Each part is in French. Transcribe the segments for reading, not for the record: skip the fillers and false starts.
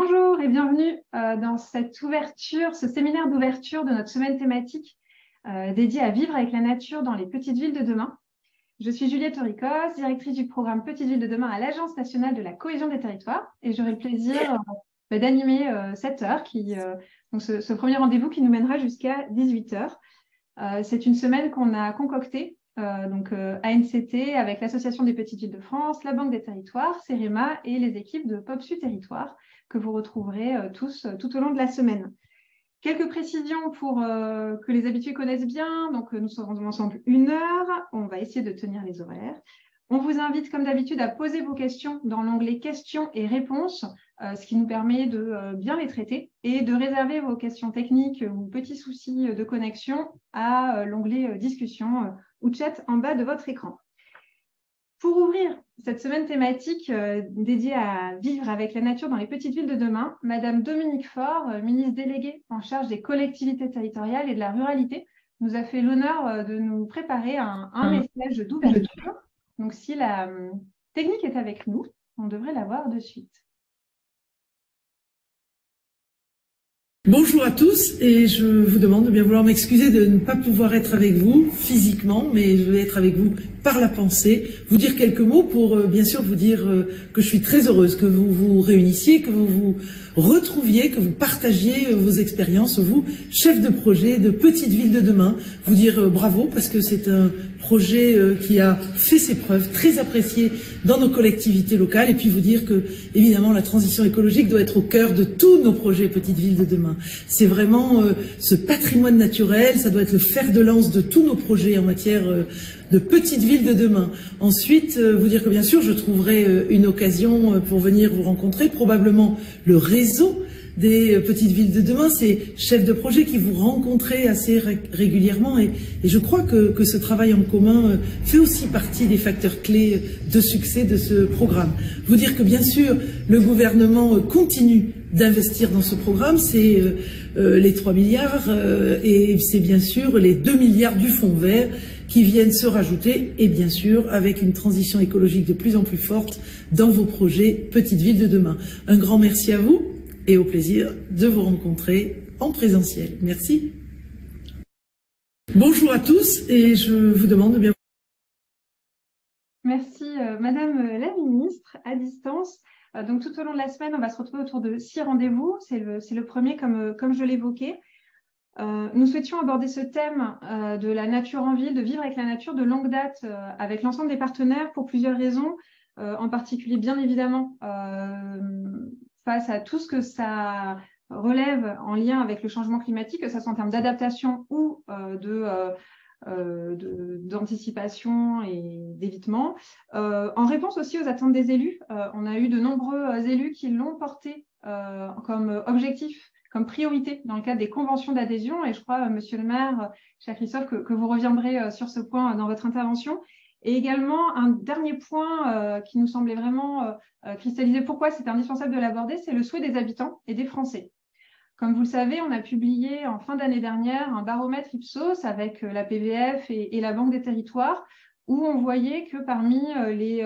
Bonjour et bienvenue dans cette ouverture, ce séminaire d'ouverture de notre semaine thématique dédiée à vivre avec la nature dans les petites villes de demain. Je suis Juliette Auricos, directrice du programme Petites villes de demain à l'Agence nationale de la cohésion des territoires et j'aurai le plaisir d'animer cette heure, donc ce premier rendez-vous qui nous mènera jusqu'à 18 h. C'est une semaine qu'on a concoctée, ANCT avec l'Association des petites villes de France, la Banque des territoires, CEREMA et les équipes de POPSU Territoire que vous retrouverez tous tout au long de la semaine. Quelques précisions pour que les habitués connaissent bien. Donc, nous serons ensemble 1 heure. On va essayer de tenir les horaires. On vous invite, comme d'habitude, à poser vos questions dans l'onglet questions et réponses, ce qui nous permet de bien les traiter et de réserver vos questions techniques ou petits soucis de connexion à l'onglet discussion ou chat en bas de votre écran. Pour ouvrir cette semaine thématique dédiée à vivre avec la nature dans les petites villes de demain, Madame Dominique Faure, ministre déléguée en charge des collectivités territoriales et de la ruralité, nous a fait l'honneur de nous préparer un message d'ouverture. Donc, si la technique est avec nous, on devrait la voir de suite. Bonjour à tous et je vous demande de bien vouloir m'excuser de ne pas pouvoir être avec vous physiquement, mais je vais être avec vous par la pensée, vous dire quelques mots pour bien sûr vous dire que je suis très heureuse que vous vous réunissiez, que vous vous retrouviez, que vous partagiez vos expériences, vous, chefs de projet de petites villes de demain, vous dire bravo parce que c'est un projet qui a fait ses preuves, très apprécié dans nos collectivités locales, et puis vous dire que évidemment la transition écologique doit être au cœur de tous nos projets petites villes de demain. C'est vraiment ce patrimoine naturel, ça doit être le fer de lance de tous nos projets en matière de petites villes de demain. Ensuite, vous dire que bien sûr, je trouverai une occasion pour venir vous rencontrer, probablement le réseau des petites villes de demain, ces chefs de projet qui vous rencontrez assez régulièrement et je crois que ce travail en commun fait aussi partie des facteurs clés de succès de ce programme. Vous dire que bien sûr, le gouvernement continue d'investir dans ce programme, c'est les 3 milliards et c'est bien sûr les 2 milliards du fonds vert qui viennent se rajouter et bien sûr avec une transition écologique de plus en plus forte dans vos projets petites villes de demain. Un grand merci à vous et au plaisir de vous rencontrer en présentiel. Merci. Bonjour à tous et je vous demande de bien. Merci Madame la Ministre à distance. Donc tout au long de la semaine, on va se retrouver autour de 6 rendez-vous. C'est le premier comme je l'évoquais. Nous souhaitions aborder ce thème de la nature en ville, de vivre avec la nature de longue date avec l'ensemble des partenaires pour plusieurs raisons, en particulier bien évidemment face à tout ce que ça relève en lien avec le changement climatique, que ce soit en termes d'adaptation ou d'anticipation et d'évitement. En réponse aussi aux attentes des élus, on a eu de nombreux élus qui l'ont porté comme objectif, comme priorité dans le cadre des conventions d'adhésion. Et je crois, Monsieur le maire, cher Christophe, que vous reviendrez sur ce point dans votre intervention. Et également, un dernier point qui nous semblait vraiment cristalliser pourquoi c'est indispensable de l'aborder, c'est le souhait des habitants et des Français. Comme vous le savez, on a publié en fin d'année dernière un baromètre Ipsos avec la PVF et la Banque des territoires, où on voyait que parmi les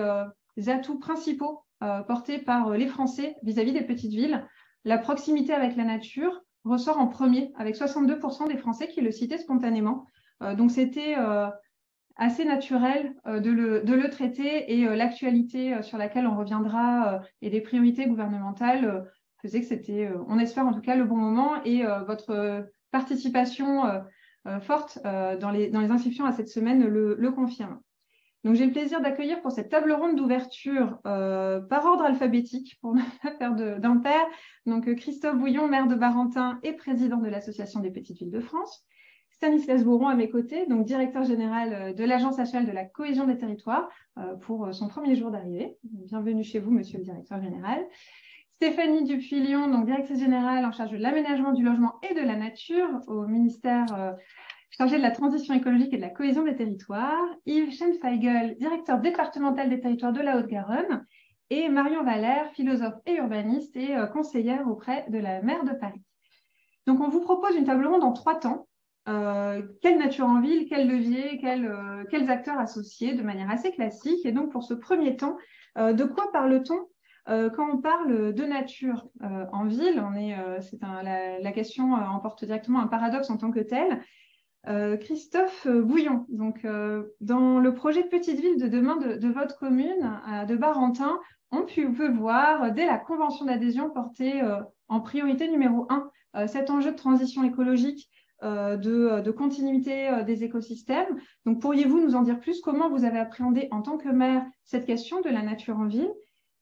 atouts principaux portés par les Français vis-à-vis des petites villes, la proximité avec la nature ressort en premier, avec 62% des Français qui le citaient spontanément. Donc c'était assez naturel de le traiter et l'actualité sur laquelle on reviendra et des priorités gouvernementales faisait que c'était, on espère en tout cas, le bon moment et votre participation forte dans les inscriptions à cette semaine le confirme. Donc j'ai le plaisir d'accueillir pour cette table ronde d'ouverture par ordre alphabétique, pour ne pas faire d'impair, donc Christophe Bouillon, maire de Barentin et président de l'Association des petites villes de France. Stanislas Bourron à mes côtés, donc directeur général de l'Agence nationale de la cohésion des territoires pour son premier jour d'arrivée. Bienvenue chez vous, monsieur le directeur général. Stéphanie Dupuy-Lyon, donc directrice générale en charge de l'aménagement du logement et de la nature au ministère chargé de la transition écologique et de la cohésion des territoires. Yves Schenfeigel, directeur départemental des territoires de la Haute-Garonne. Et Marion Valère, philosophe et urbaniste et conseillère auprès de la maire de Paris. Donc on vous propose une table ronde en 3 temps. Quelle nature en ville, quel levier, quels acteurs associés de manière assez classique. Et donc pour ce premier temps, de quoi parle-t-on Quand on parle de nature en ville, la question emporte directement un paradoxe en tant que tel. Christophe Bouillon, donc dans le projet Petite Ville de demain de votre commune de Barentin, on peut voir dès la convention d'adhésion porter en priorité numéro 1 cet enjeu de transition écologique, de continuité des écosystèmes. Donc pourriez-vous nous en dire plus? Comment vous avez appréhendé en tant que maire cette question de la nature en ville?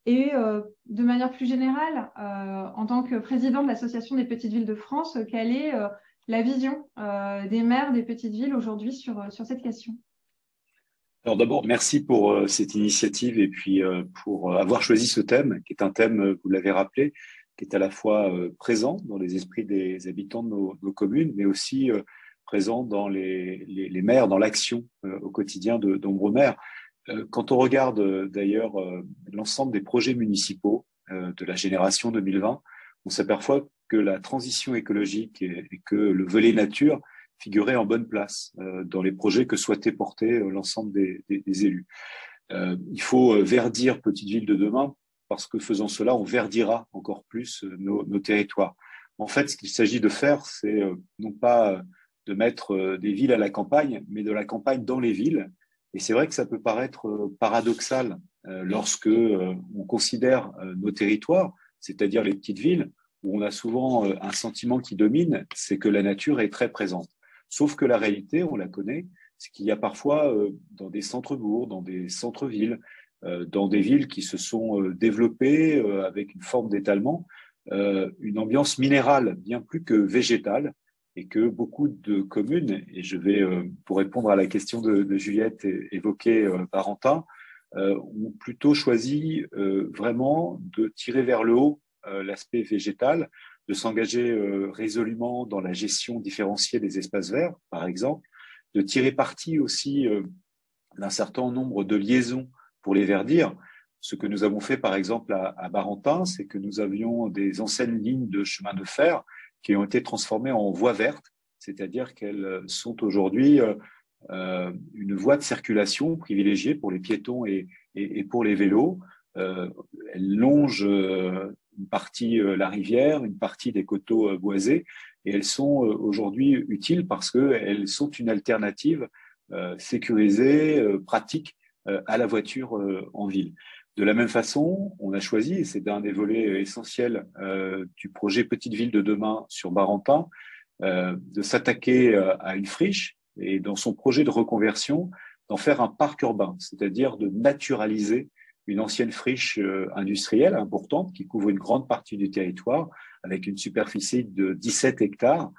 Et de manière plus générale, en tant que président de l'Association des petites villes de France, quelle est la vision des maires des petites villes aujourd'hui sur cette question? Alors d'abord, merci pour cette initiative et puis pour avoir choisi ce thème, qui est un thème, vous l'avez rappelé, qui est à la fois présent dans les esprits des habitants de nos communes, mais aussi présent dans les maires, dans l'action au quotidien de nombreux maires. Quand on regarde d'ailleurs l'ensemble des projets municipaux de la génération 2020, on s'aperçoit que la transition écologique et que le volet nature figuraient en bonne place dans les projets que souhaitait porter l'ensemble des élus. Il faut verdir Petite Ville de demain parce que faisant cela, on verdira encore plus nos territoires. En fait, ce qu'il s'agit de faire, c'est non pas de mettre des villes à la campagne, mais de la campagne dans les villes. Et c'est vrai que ça peut paraître paradoxal lorsque on considère nos territoires, c'est-à-dire les petites villes, où on a souvent un sentiment qui domine, c'est que la nature est très présente. Sauf que la réalité, on la connaît, c'est qu'il y a parfois dans des centres-bourgs, dans des centres-villes, dans des villes qui se sont développées avec une forme d'étalement, une ambiance minérale bien plus que végétale, et que beaucoup de communes, et je vais, pour répondre à la question de Juliette évoquer Barentin, ont plutôt choisi vraiment de tirer vers le haut l'aspect végétal, de s'engager résolument dans la gestion différenciée des espaces verts, par exemple, de tirer parti aussi d'un certain nombre de liaisons pour les verdir. Ce que nous avons fait, par exemple, à Barentin, c'est que nous avions des anciennes lignes de chemin de fer qui ont été transformées en voies vertes, c'est-à-dire qu'elles sont aujourd'hui une voie de circulation privilégiée pour les piétons et pour les vélos. Elles longent une partie la rivière, une partie des coteaux boisés, et elles sont aujourd'hui utiles parce qu'elles sont une alternative sécurisée, pratique à la voiture en ville. De la même façon, on a choisi, et c'est un des volets essentiels du projet Petite Ville de demain sur Barentin, de s'attaquer à une friche et dans son projet de reconversion, d'en faire un parc urbain, c'est-à-dire de naturaliser une ancienne friche industrielle importante qui couvre une grande partie du territoire avec une superficie de 17 hectares.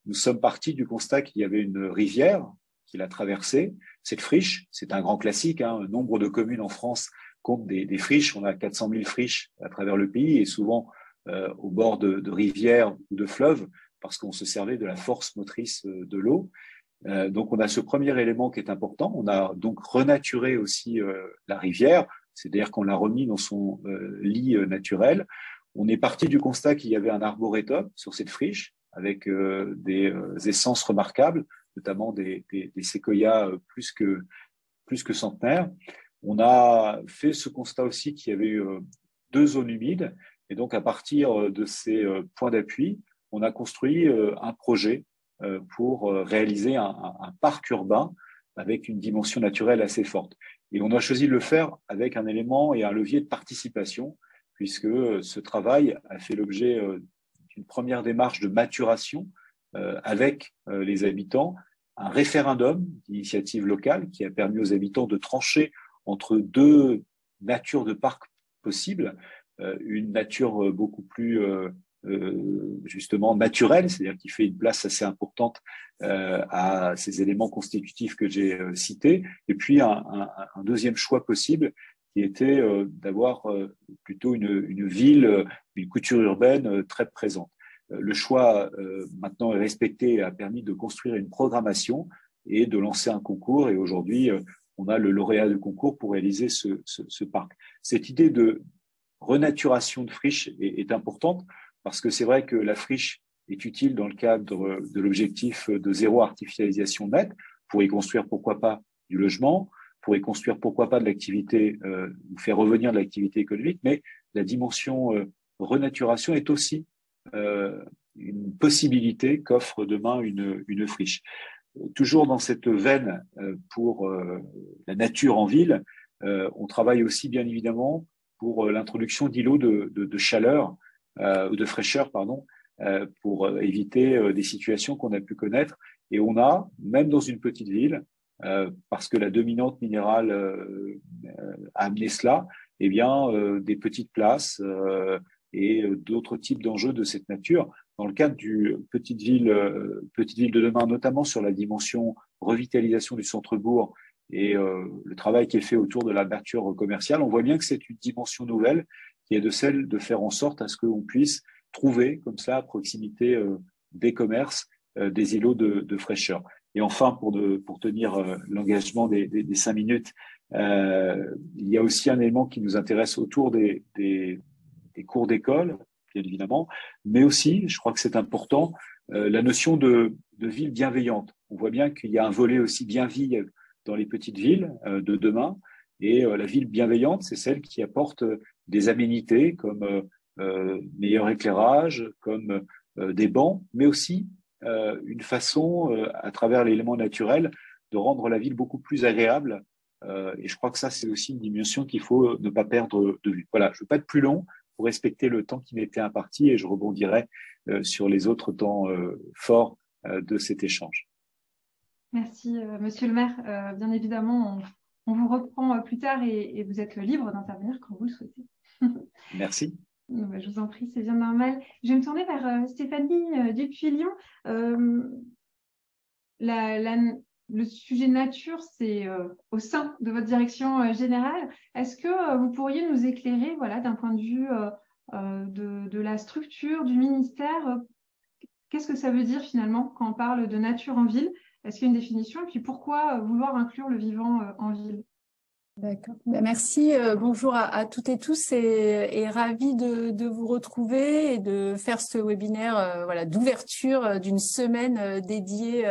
Nous sommes partis du constat qu'il y avait une rivière qui l'a traversée. Cette friche, c'est un grand classique, hein, nombre de communes en France compte des friches. On a 400 000 friches à travers le pays et souvent au bord de rivières ou de fleuves parce qu'on se servait de la force motrice de l'eau. Donc, on a ce premier élément qui est important. On a donc renaturé aussi la rivière, c'est-à-dire qu'on l'a remis dans son lit naturel. On est parti du constat qu'il y avait un arboretum sur cette friche avec des essences remarquables, notamment des séquoias plus que centenaires. On a fait ce constat aussi qu'il y avait eu 2 zones humides. Et donc, à partir de ces points d'appui, on a construit un projet pour réaliser un parc urbain avec une dimension naturelle assez forte. Et on a choisi de le faire avec un élément et un levier de participation, puisque ce travail a fait l'objet d'une première démarche de maturation avec les habitants, un référendum d'initiative locale qui a permis aux habitants de trancher entre 2 natures de parcs possibles, une nature beaucoup plus justement naturelle, c'est-à-dire qui fait une place assez importante à ces éléments constitutifs que j'ai cités, et puis un deuxième choix possible qui était d'avoir plutôt une ville, une couture urbaine très présente. Le choix maintenant est respecté et a permis de construire une programmation et de lancer un concours, et aujourd'hui on a le lauréat du concours pour réaliser ce parc. Cette idée de renaturation de friche est importante parce que c'est vrai que la friche est utile dans le cadre de l'objectif de zéro artificialisation nette pour y construire, pourquoi pas, du logement, pourrait construire pourquoi pas de l'activité, ou faire revenir de l'activité économique, mais la dimension renaturation est aussi une possibilité qu'offre demain une friche. Toujours dans cette veine pour la nature en ville, on travaille aussi bien évidemment pour l'introduction d'îlots de chaleur ou de fraîcheur, pardon, pour éviter des situations qu'on a pu connaître. Et on a, même dans une petite ville, parce que la dominante minérale a amené cela, eh bien, des petites places et d'autres types d'enjeux de cette nature. Dans le cadre du petite ville de demain, notamment sur la dimension revitalisation du centre-bourg et le travail qui est fait autour de la nature commerciale, on voit bien que c'est une dimension nouvelle qui est de celle de faire en sorte à ce qu'on puisse trouver comme ça à proximité des commerces des îlots de fraîcheur. Et enfin, pour tenir l'engagement des 5 minutes, il y a aussi un élément qui nous intéresse autour des cours d'école, bien évidemment, mais aussi, je crois que c'est important, la notion de ville bienveillante. On voit bien qu'il y a un volet aussi bien-vie dans les petites villes de demain, et la ville bienveillante, c'est celle qui apporte des aménités comme meilleur éclairage, comme des bancs, mais aussi une façon, à travers l'élément naturel, de rendre la ville beaucoup plus agréable. Et je crois que ça, c'est aussi une dimension qu'il faut ne pas perdre de vue. Voilà, je ne veux pas être plus long pour respecter le temps qui m'était imparti et je rebondirai sur les autres temps forts de cet échange. Merci, Monsieur le maire. Bien évidemment, on vous reprend plus tard et vous êtes libre d'intervenir quand vous le souhaitez. Merci. Je vous en prie, c'est bien normal. Je vais me tourner vers Stéphanie Dupuy-Lyon. Le sujet nature, c'est au sein de votre direction générale. Est-ce que vous pourriez nous éclairer, voilà, d'un point de vue de la structure du ministère, qu'est-ce que ça veut dire finalement quand on parle de nature en ville? Est-ce qu'il y a une définition? Et puis pourquoi vouloir inclure le vivant en ville? D'accord. Merci. Bonjour à toutes et tous et ravie de vous retrouver et de faire ce webinaire voilà, d'ouverture d'une semaine dédiée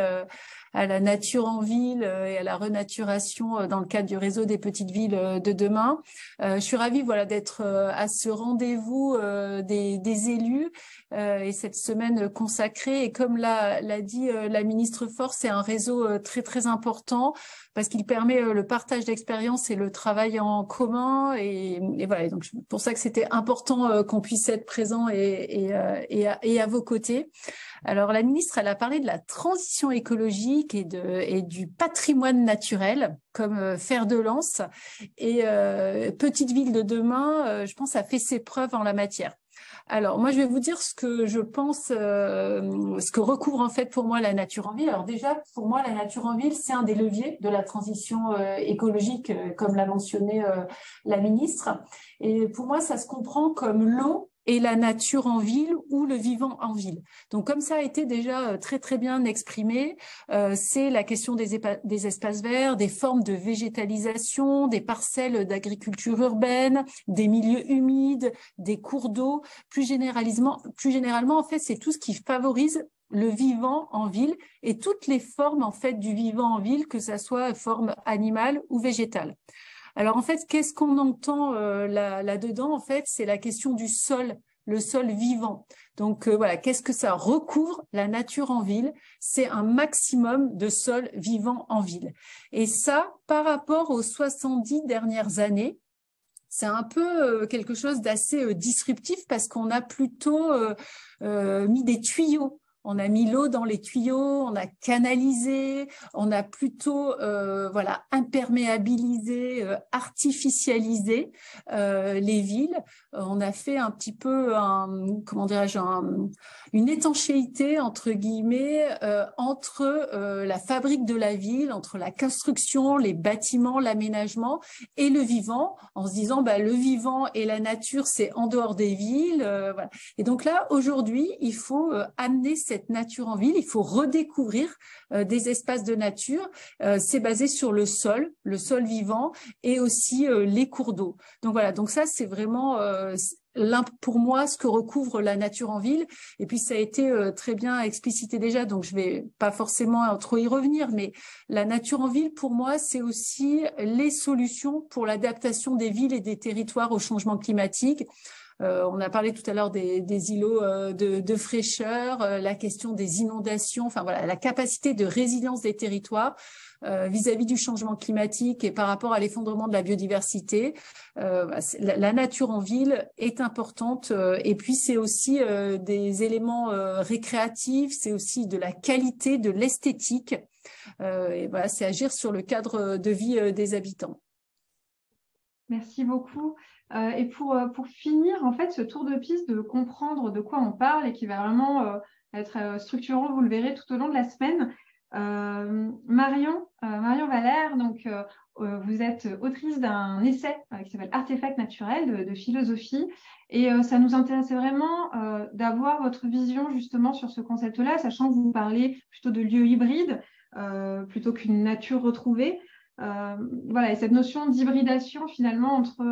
à la nature en ville et à la renaturation dans le cadre du réseau des petites villes de demain. Je suis ravie voilà, d'être à ce rendez-vous des élus et cette semaine consacrée. Et comme l'a dit la ministre Faure, c'est un réseau très très important parce qu'il permet le partage d'expériences et le travail en commun. Et voilà, donc pour ça que c'était important qu'on puisse être présent et à vos côtés. Alors la ministre, elle a parlé de la transition écologique et du patrimoine naturel comme fer de lance. Et Petite Ville de demain, je pense, a fait ses preuves en la matière. Alors, moi, je vais vous dire ce que je pense, ce que recouvre en fait pour moi la nature en ville. Alors déjà, pour moi, la nature en ville, c'est un des leviers de la transition écologique, comme l'a mentionné la ministre. Et pour moi, ça se comprend comme l'eau et la nature en ville ou le vivant en ville. Donc, comme ça a été déjà très, très bien exprimé, c'est la question des espaces verts, des formes de végétalisation, des parcelles d'agriculture urbaine, des milieux humides, des cours d'eau. Plus généralement, en fait, c'est tout ce qui favorise le vivant en ville et toutes les formes, en fait, du vivant en ville, que ça soit forme animale ou végétale. Alors en fait, qu'est-ce qu'on entend là-dedans? En fait, c'est la question du sol, le sol vivant. Donc voilà, qu'est-ce que ça recouvre la nature en ville? C'est un maximum de sol vivant en ville. Et ça, par rapport aux 70 dernières années, c'est un peu quelque chose d'assez disruptif parce qu'on a plutôt mis des tuyaux. On a mis l'eau dans les tuyaux, on a canalisé, on a plutôt voilà imperméabilisé, artificialisé les villes. On a fait un petit peu une étanchéité entre guillemets entre la fabrique de la ville, entre la construction, les bâtiments, l'aménagement et le vivant, en se disant le vivant et la nature c'est en dehors des villes. Voilà. Et donc là aujourd'hui il faut amener cette nature en ville, il faut redécouvrir des espaces de nature. C'est basé sur le sol vivant et aussi les cours d'eau. Donc voilà, donc ça c'est vraiment pour moi ce que recouvre la nature en ville. Et puis ça a été très bien explicité déjà, donc je vais pas forcément trop y revenir, mais la nature en ville pour moi c'est aussi les solutions pour l'adaptation des villes et des territoires au changement climatique. On a parlé tout à l'heure des îlots de fraîcheur, la question des inondations, enfin voilà, la capacité de résilience des territoires vis-à-vis du changement climatique et par rapport à l'effondrement de la biodiversité. La nature en ville est importante et puis c'est aussi des éléments récréatifs, c'est aussi de la qualité, de l'esthétique. Et voilà, c'est agir sur le cadre de vie des habitants. Merci beaucoup. Et pour finir, en fait, ce tour de piste de comprendre de quoi on parle et qui va vraiment être structurant, vous le verrez tout au long de la semaine. Marion Valère, donc vous êtes autrice d'un essai qui s'appelle Artefacts naturels de philosophie, et ça nous intéressait vraiment d'avoir votre vision justement sur ce concept-là, sachant que vous parlez plutôt de lieux hybrides plutôt qu'une nature retrouvée. Voilà, et cette notion d'hybridation finalement entre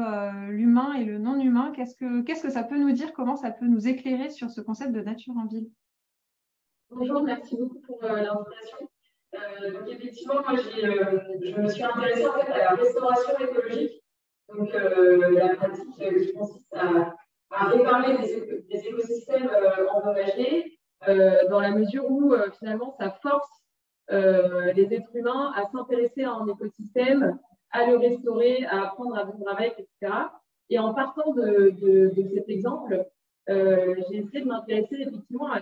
l'humain et le non-humain, qu'est-ce que ça peut nous dire, comment ça peut nous éclairer sur ce concept de nature en ville? Bonjour, merci beaucoup pour l'invitation. Donc effectivement, moi je me suis intéressée en fait à la restauration écologique, donc la pratique qui consiste à réparer des écosystèmes endommagés dans la mesure où finalement ça force les êtres humains à s'intéresser à un écosystème, à le restaurer, à apprendre à vivre avec, etc. Et en partant de cet exemple, j'ai essayé de m'intéresser effectivement à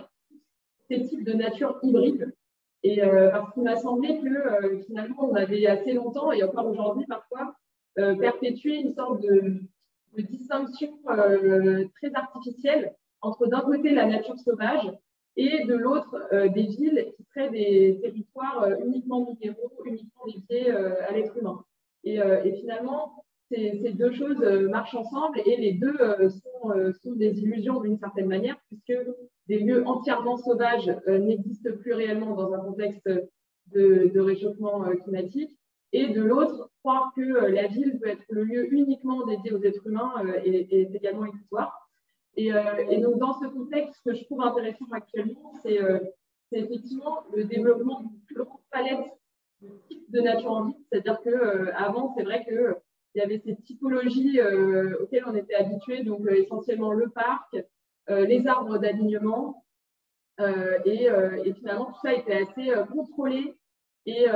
ces types de nature hybride. Et parce qu'il m'a semblé que finalement, on avait assez longtemps, et encore aujourd'hui parfois, perpétué une sorte de distinction très artificielle entre d'un côté la nature sauvage et de l'autre des villes qui seraient des territoires uniquement minéraux, uniquement dédiés à l'être humain. Et finalement, ces deux choses marchent ensemble et les deux sont des illusions d'une certaine manière, puisque des lieux entièrement sauvages n'existent plus réellement dans un contexte de réchauffement climatique. Et de l'autre, croire que la ville peut être le lieu uniquement dédié aux êtres humains est également illusoire. Et donc, dans ce contexte, ce que je trouve intéressant actuellement, c'est effectivement le développement d'une plus grande palette de types de nature en ville. C'est-à-dire qu'avant, c'est vrai qu'il y avait ces typologies auxquelles on était habitué, donc essentiellement le parc, les arbres d'alignement, et finalement, tout ça était assez contrôlé et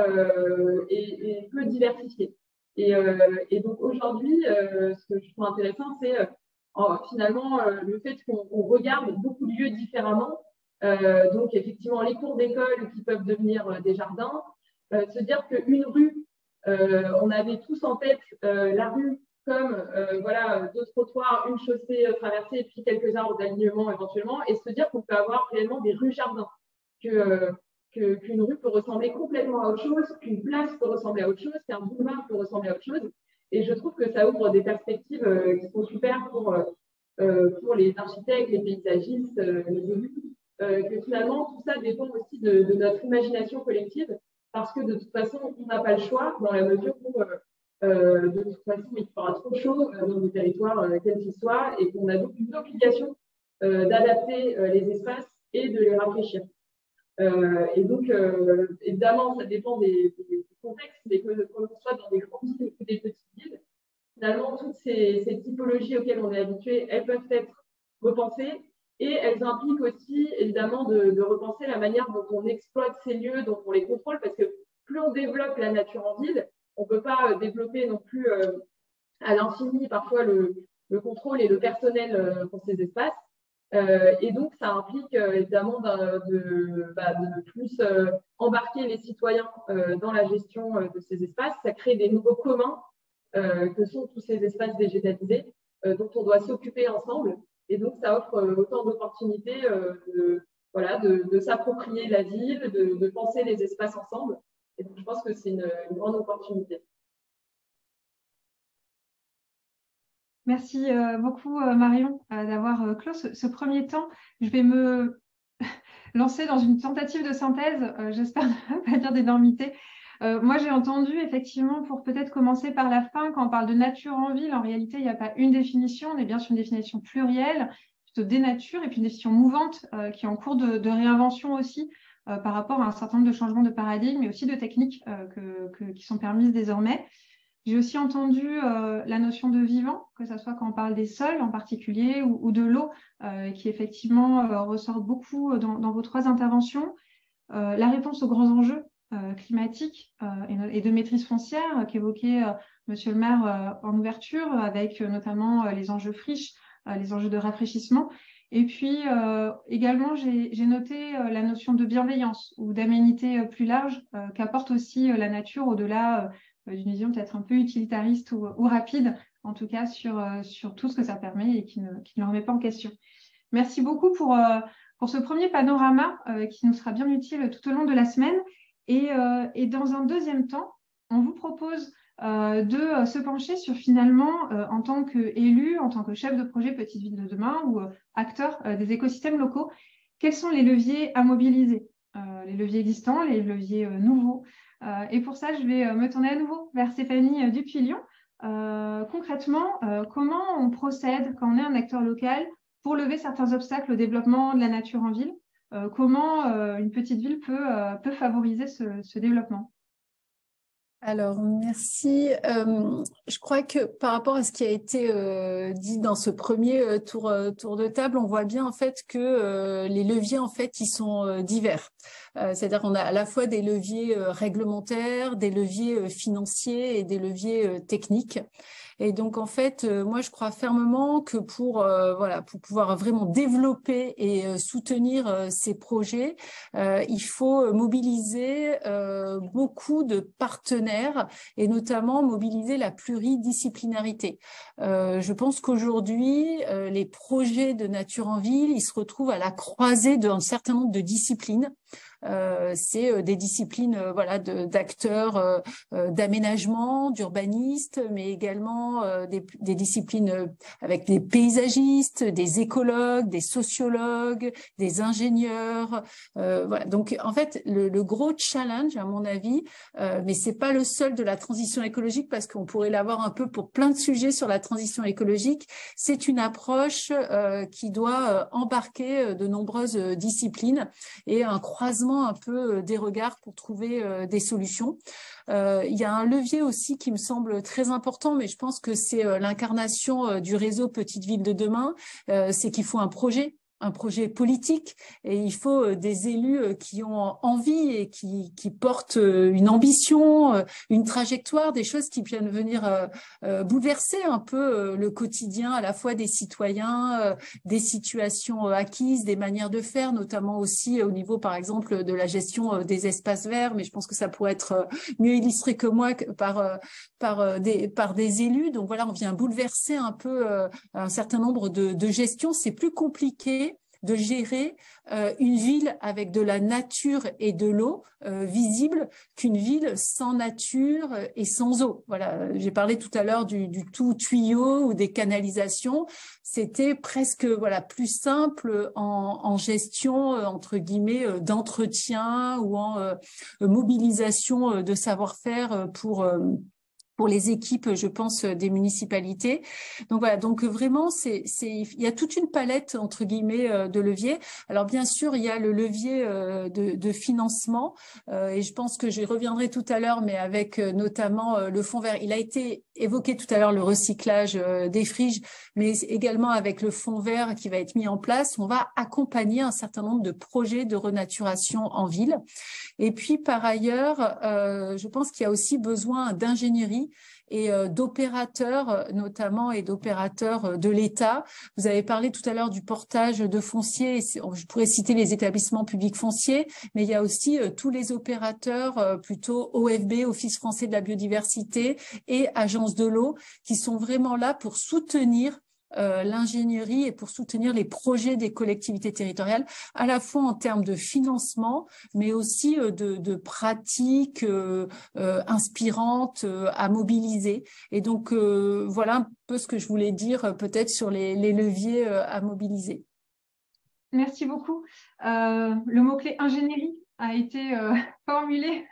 peu diversifié. Et donc, aujourd'hui, ce que je trouve intéressant, c'est finalement le fait qu'on regarde beaucoup de lieux différemment, donc effectivement les cours d'école qui peuvent devenir des jardins, se dire qu'une rue, on avait tous en tête la rue comme voilà, deux trottoirs, une chaussée traversée et puis quelques arbres d'alignement éventuellement, et se dire qu'on peut avoir réellement des rues jardins, qu'une rue peut ressembler complètement à autre chose, qu'une place peut ressembler à autre chose, qu'un boulevard peut ressembler à autre chose. Et je trouve que ça ouvre des perspectives qui sont super pour les architectes, les paysagistes, les élus, que finalement tout ça dépend aussi de notre imagination collective, parce que de toute façon, on n'a pas le choix dans la mesure où de toute façon, il fera trop chaud dans nos territoires, quels qu'ils soient, et qu'on a donc une obligation d'adapter les espaces et de les rafraîchir. Et donc, évidemment, ça dépend des contextes, mais que l'on soit dans des grandes villes ou des petites villes, finalement, toutes ces typologies auxquelles on est habitué, elles peuvent être repensées et elles impliquent aussi, évidemment, de repenser la manière dont on exploite ces lieux, dont on les contrôle, parce que plus on développe la nature en ville, on ne peut pas développer non plus à l'infini parfois le contrôle et le personnel pour ces espaces. Et donc, ça implique évidemment de plus embarquer les citoyens dans la gestion de ces espaces. Ça crée des nouveaux communs que sont tous ces espaces végétalisés dont on doit s'occuper ensemble. Et donc, ça offre autant d'opportunités de s'approprier la ville, de penser les espaces ensemble. Et donc, je pense que c'est une grande opportunité. Merci beaucoup, Marion, d'avoir clos ce premier temps. Je vais me lancer dans une tentative de synthèse, j'espère ne pas dire d'énormité. Moi, j'ai entendu, effectivement, pour peut-être commencer par la fin, quand on parle de nature en ville, en réalité, il n'y a pas une définition, on est bien sur une définition plurielle, plutôt des natures, et puis une définition mouvante qui est en cours de réinvention aussi par rapport à un certain nombre de changements de paradigme, mais aussi de techniques qui sont permises désormais. J'ai aussi entendu la notion de vivant, que ce soit quand on parle des sols en particulier ou de l'eau, qui effectivement ressort beaucoup dans vos trois interventions. La réponse aux grands enjeux climatiques et de maîtrise foncière qu'évoquait Monsieur le maire en ouverture, avec notamment les enjeux friches, les enjeux de rafraîchissement. Et puis également, j'ai noté la notion de bienveillance ou d'aménité plus large qu'apporte aussi la nature au-delà d'une vision peut-être un peu utilitariste ou rapide, en tout cas sur tout ce que ça permet et qui ne remet pas en question. Merci beaucoup pour ce premier panorama qui nous sera bien utile tout au long de la semaine. Et dans un deuxième temps, on vous propose de se pencher sur finalement, en tant qu'élu, en tant que chef de projet Petite Ville de demain ou acteur des écosystèmes locaux, quels sont les leviers à mobiliser, les leviers existants, les leviers nouveaux. Et pour ça, je vais me tourner à nouveau vers Stéphanie Dupuy-Lyon. Concrètement, comment on procède quand on est un acteur local pour lever certains obstacles au développement de la nature en ville? Comment une petite ville peut favoriser ce développement? Alors, merci. Je crois que par rapport à ce qui a été dit dans ce premier tour de table, on voit bien en fait que les leviers en fait ils sont divers. C'est-à-dire qu'on a à la fois des leviers réglementaires, des leviers financiers et des leviers techniques. Et donc en fait, moi je crois fermement que pour pouvoir vraiment développer et soutenir ces projets, il faut mobiliser beaucoup de partenaires et notamment mobiliser la pluridisciplinarité. Je pense qu'aujourd'hui, les projets de nature en ville, ils se retrouvent à la croisée d'un certain nombre de disciplines. C'est des disciplines d'acteurs d'aménagement, d'urbanistes, mais également des disciplines avec des paysagistes, des écologues, des sociologues, des ingénieurs. Voilà. Donc en fait, le gros challenge, à mon avis, mais c'est pas le seul de la transition écologique parce qu'on pourrait l'avoir un peu pour plein de sujets sur la transition écologique. C'est une approche qui doit embarquer de nombreuses disciplines et un croisement un peu des regards pour trouver des solutions. Il y a un levier aussi qui me semble très important, mais je pense que c'est l'incarnation du réseau Petite Ville de demain, c'est qu'il faut un projet politique et il faut des élus qui ont envie et qui portent une ambition, une trajectoire, des choses qui viennent venir bouleverser un peu le quotidien à la fois des citoyens, des situations acquises, des manières de faire, notamment aussi au niveau par exemple de la gestion des espaces verts, mais je pense que ça pourrait être mieux illustré que moi par des élus. Donc voilà, on vient bouleverser un peu un certain nombre de gestions. C'est plus compliqué de gérer une ville avec de la nature et de l'eau visible qu'une ville sans nature et sans eau. Voilà, j'ai parlé tout à l'heure du tout tuyau ou des canalisations. C'était presque plus simple en gestion entre guillemets d'entretien ou en mobilisation de savoir-faire pour les équipes, je pense, des municipalités. Donc voilà, donc vraiment, il y a toute une palette, entre guillemets, de leviers. Alors bien sûr, il y a le levier de financement, et je pense que j'y reviendrai tout à l'heure, mais avec notamment le fonds vert. Il a été évoqué tout à l'heure, le recyclage des friches, mais également avec le fonds vert qui va être mis en place, on va accompagner un certain nombre de projets de renaturation en ville. Et puis, par ailleurs, je pense qu'il y a aussi besoin d'ingénierie et d'opérateurs notamment et d'opérateurs de l'État. Vous avez parlé tout à l'heure du portage de foncier, je pourrais citer les établissements publics fonciers, mais il y a aussi tous les opérateurs plutôt OFB, Office français de la biodiversité et Agence de l'eau qui sont vraiment là pour soutenir l'ingénierie et pour soutenir les projets des collectivités territoriales, à la fois en termes de financement, mais aussi de pratiques inspirantes à mobiliser. Et donc, voilà un peu ce que je voulais dire peut-être sur les leviers à mobiliser. Merci beaucoup. Le mot-clé ingénierie a été formulé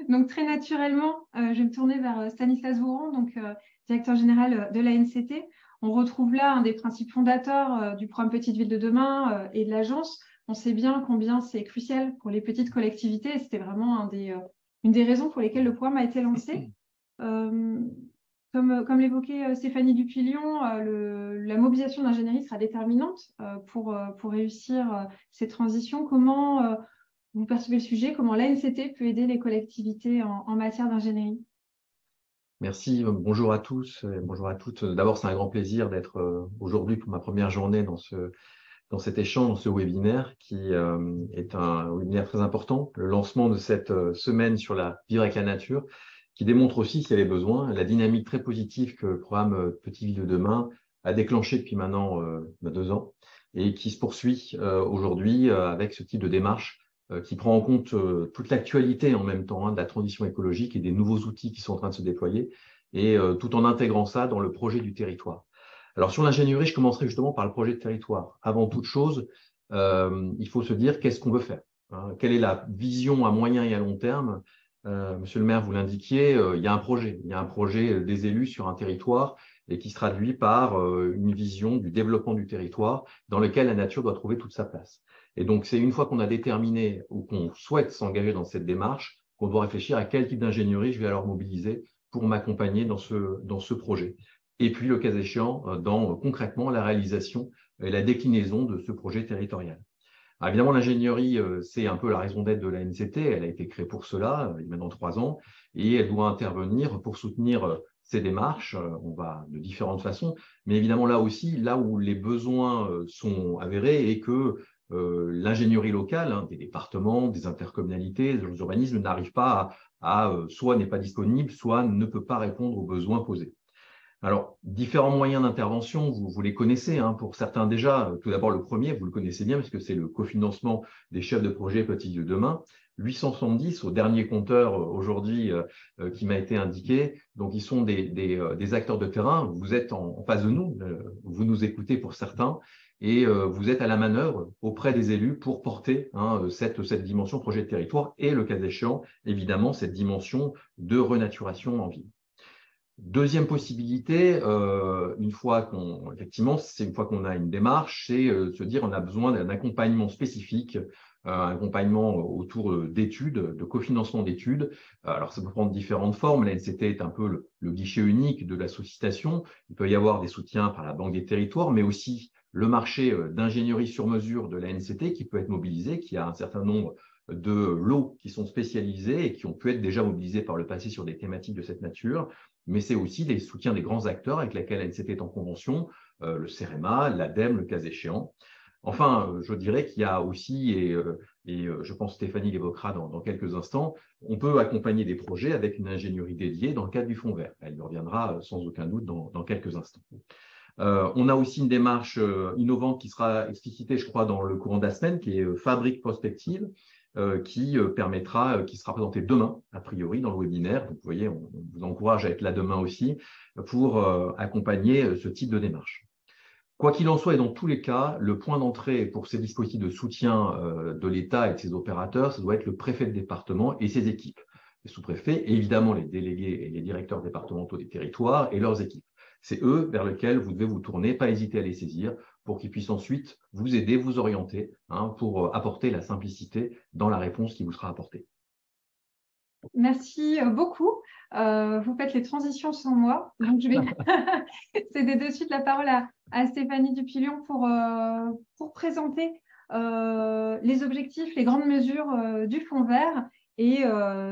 Donc, très naturellement, je vais me tourner vers Stanislas Vouron, donc directeur général de l'ANCT. On retrouve là un des principes fondateurs du programme Petite Ville de demain et de l'agence. On sait bien combien c'est crucial pour les petites collectivités. C'était vraiment une des raisons pour lesquelles le programme a été lancé. Comme l'évoquait Stéphanie Dupillon, la mobilisation de l'ingénierie sera déterminante pour réussir ces transitions. Comment vous percevez le sujet? Comment l'ANCT peut aider les collectivités en matière d'ingénierie? Merci, bonjour à tous, bonjour à toutes. D'abord, c'est un grand plaisir d'être aujourd'hui pour ma première journée dans cet échange, dans ce webinaire qui est un webinaire très important. Le lancement de cette semaine sur la vivre avec la nature, qui démontre aussi, s'il y avait besoin, la dynamique très positive que le programme Petite Ville de demain a déclenché depuis maintenant 2 ans et qui se poursuit aujourd'hui avec ce type de démarche qui prend en compte toute l'actualité en même temps de la transition écologique et des nouveaux outils qui sont en train de se déployer, et tout en intégrant ça dans le projet du territoire. Alors sur l'ingénierie, je commencerai justement par le projet de territoire. Avant toute chose, il faut se dire qu'est-ce qu'on veut faire, hein, quelle est la vision à moyen et à long terme. Monsieur le maire, vous l'indiquiez, il y a un projet des élus sur un territoire et qui se traduit par une vision du développement du territoire dans lequel la nature doit trouver toute sa place. Et donc, c'est une fois qu'on a déterminé ou qu'on souhaite s'engager dans cette démarche qu'on doit réfléchir à quel type d'ingénierie je vais alors mobiliser pour m'accompagner dans ce projet. Et puis, le cas échéant, dans concrètement la réalisation et la déclinaison de ce projet territorial. Alors, évidemment, l'ingénierie, c'est un peu la raison d'être de l'ANCT. Elle a été créée pour cela, il y a maintenant 3 ans, et elle doit intervenir pour soutenir ces démarches. On va de différentes façons, mais évidemment là aussi, là où les besoins sont avérés et que l'ingénierie locale, hein, des départements, des intercommunalités, des urbanismes n'arrive pas soit n'est pas disponible, soit ne peut pas répondre aux besoins posés. Alors, différents moyens d'intervention, vous les connaissez, hein, pour certains déjà. Tout d'abord, le premier, vous le connaissez bien, parce que c'est le cofinancement des chefs de projet Petite Ville de demain. 870 au dernier compteur aujourd'hui qui m'a été indiqué. Donc, ils sont des acteurs de terrain. Vous êtes en face de nous, vous nous écoutez pour certains, et vous êtes à la manœuvre auprès des élus pour porter cette dimension projet de territoire et, le cas échéant, évidemment, cette dimension de renaturation en ville. Deuxième possibilité, une fois qu'on a une démarche, c'est se dire on a besoin d'un accompagnement spécifique, un accompagnement autour d'études, de cofinancement d'études. Alors ça peut prendre différentes formes. L'ANCT est un peu le guichet unique de la sollicitation. Il peut y avoir des soutiens par la Banque des territoires, mais aussi le marché d'ingénierie sur mesure de l'ANCT qui peut être mobilisé, qui a un certain nombre de lots qui sont spécialisés et qui ont pu être déjà mobilisés par le passé sur des thématiques de cette nature. Mais c'est aussi des soutiens des grands acteurs avec lesquels l'ANCT est en convention, le CEREMA, l'ADEME, le cas échéant. Enfin, je dirais qu'il y a aussi, et je pense que Stéphanie l'évoquera dans quelques instants, on peut accompagner des projets avec une ingénierie dédiée dans le cadre du Fonds vert. Elle y reviendra sans aucun doute dans quelques instants. On a aussi une démarche innovante qui sera explicitée, je crois, dans le courant de la semaine, qui est Fabrique Prospective, qui sera présenté demain, a priori, dans le webinaire. Donc, vous voyez, on vous encourage à être là demain aussi pour accompagner ce type de démarche. Quoi qu'il en soit, et dans tous les cas, le point d'entrée pour ces dispositifs de soutien de l'État et de ses opérateurs, ça doit être le préfet de département et ses équipes. Les sous-préfets, et évidemment les délégués et les directeurs départementaux des territoires et leurs équipes. C'est eux vers lesquels vous devez vous tourner, pas hésiter à les saisir pour qu'ils puissent ensuite vous aider, vous orienter, pour apporter la simplicité dans la réponse qui vous sera apportée. Merci beaucoup. Vous faites les transitions sans moi. Donc, je vais céder de suite la parole à Stéphanie Dupillon pour présenter les objectifs, les grandes mesures du Fonds vert. Et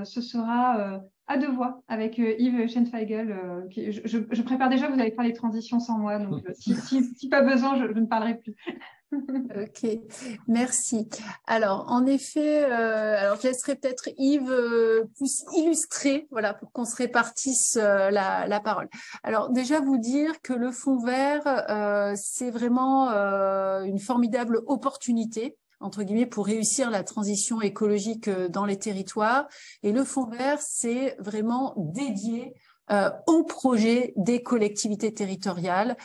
ce sera à 2 voix avec Yves Schenfeigel. Je prépare déjà, vous allez faire les transitions sans moi. Donc, si pas besoin, je ne parlerai plus. Ok, merci. Alors, en effet, je laisserai peut-être Yves plus illustrer, voilà, pour qu'on se répartisse la parole. Alors, déjà vous dire que le Fonds vert, c'est vraiment une formidable opportunité, entre guillemets, pour réussir la transition écologique dans les territoires. Et le Fonds vert, c'est vraiment dédié au projet des collectivités territoriales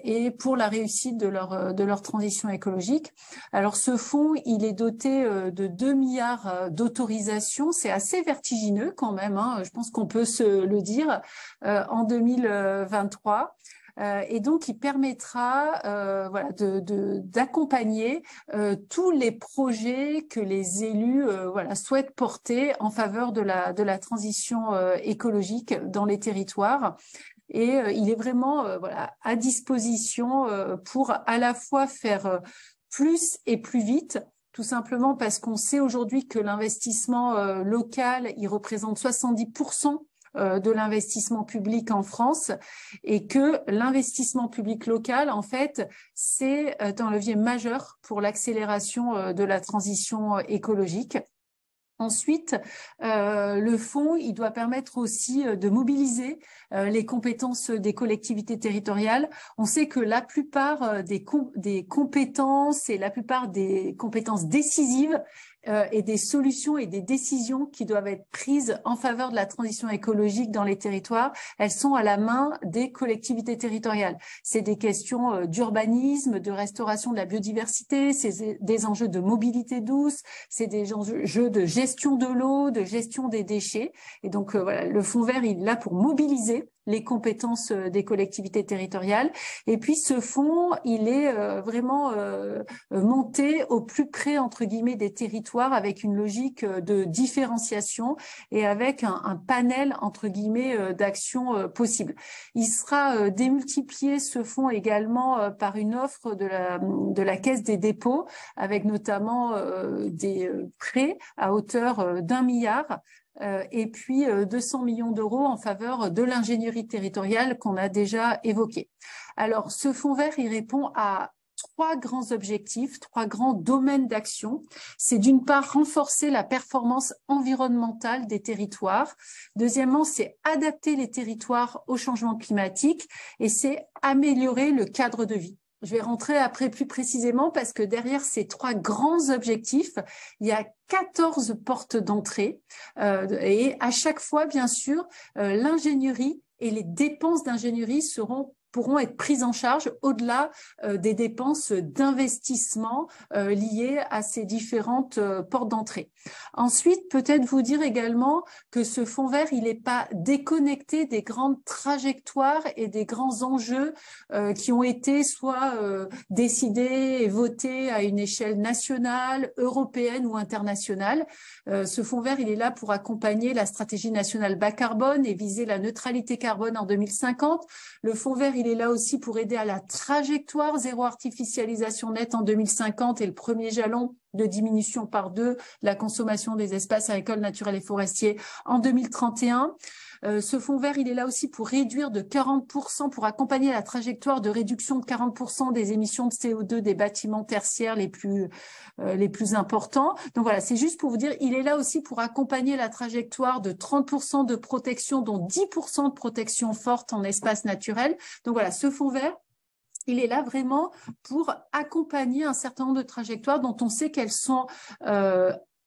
et pour la réussite de leur transition écologique. Alors ce fonds, il est doté de 2 milliards d'autorisations, c'est assez vertigineux quand même, hein, je pense qu'on peut se le dire, en 2023. Et donc, il permettra voilà, d'accompagner tous les projets que les élus voilà, souhaitent porter en faveur de la transition écologique dans les territoires. Et il est vraiment voilà, à disposition pour à la fois faire plus et plus vite, tout simplement parce qu'on sait aujourd'hui que l'investissement local, il représente 70% de l'investissement public en France et que l'investissement public local, en fait, c'est un levier majeur pour l'accélération de la transition écologique. Ensuite, le fonds, il doit permettre aussi de mobiliser les compétences des collectivités territoriales. On sait que la plupart des compétences et la plupart des compétences décisives et des solutions et des décisions qui doivent être prises en faveur de la transition écologique dans les territoires, elles sont à la main des collectivités territoriales. C'est des questions d'urbanisme, de restauration de la biodiversité, c'est des enjeux de mobilité douce, c'est des enjeux de gestion de l'eau, de gestion des déchets. Et donc, voilà, le Fonds vert, il est là pour mobiliser les compétences des collectivités territoriales. Et puis, ce fonds, il est vraiment monté au plus près, entre guillemets, des territoires avec une logique de différenciation et avec un panel, entre guillemets, d'actions possibles. Il sera démultiplié, ce fonds, également par une offre de la Caisse des dépôts, avec notamment des prêts à hauteur d'1 milliard. Et puis 200 millions d'euros en faveur de l'ingénierie territoriale qu'on a déjà évoqué. Alors, ce fonds vert, il répond à 3 grands objectifs, 3 grands domaines d'action. C'est d'une part renforcer la performance environnementale des territoires. Deuxièmement, c'est adapter les territoires au changement climatique et c'est améliorer le cadre de vie. Je vais rentrer après plus précisément parce que derrière ces 3 grands objectifs, il y a 14 portes d'entrée et à chaque fois, bien sûr, l'ingénierie et les dépenses d'ingénierie pourront être prises en charge au-delà des dépenses d'investissement liées à ces différentes portes d'entrée. Ensuite, peut-être vous dire également que ce fonds vert, il n'est pas déconnecté des grandes trajectoires et des grands enjeux qui ont été soit décidés et votés à une échelle nationale, européenne ou internationale. Ce fonds vert, il est là pour accompagner la stratégie nationale bas carbone et viser la neutralité carbone en 2050. Le fonds vert, il est là aussi pour aider à la trajectoire zéro artificialisation nette en 2050 et le premier jalon de diminution par 2 de la consommation des espaces agricoles, naturels et forestiers en 2031. Ce fonds vert, il est là aussi pour réduire de 40%, pour accompagner la trajectoire de réduction de 40% des émissions de CO2 des bâtiments tertiaires les plus importants. Donc voilà, c'est juste pour vous dire, il est là aussi pour accompagner la trajectoire de 30% de protection, dont 10% de protection forte en espace naturel. Donc voilà, ce fonds vert, il est là vraiment pour accompagner un certain nombre de trajectoires dont on sait qu'elles sont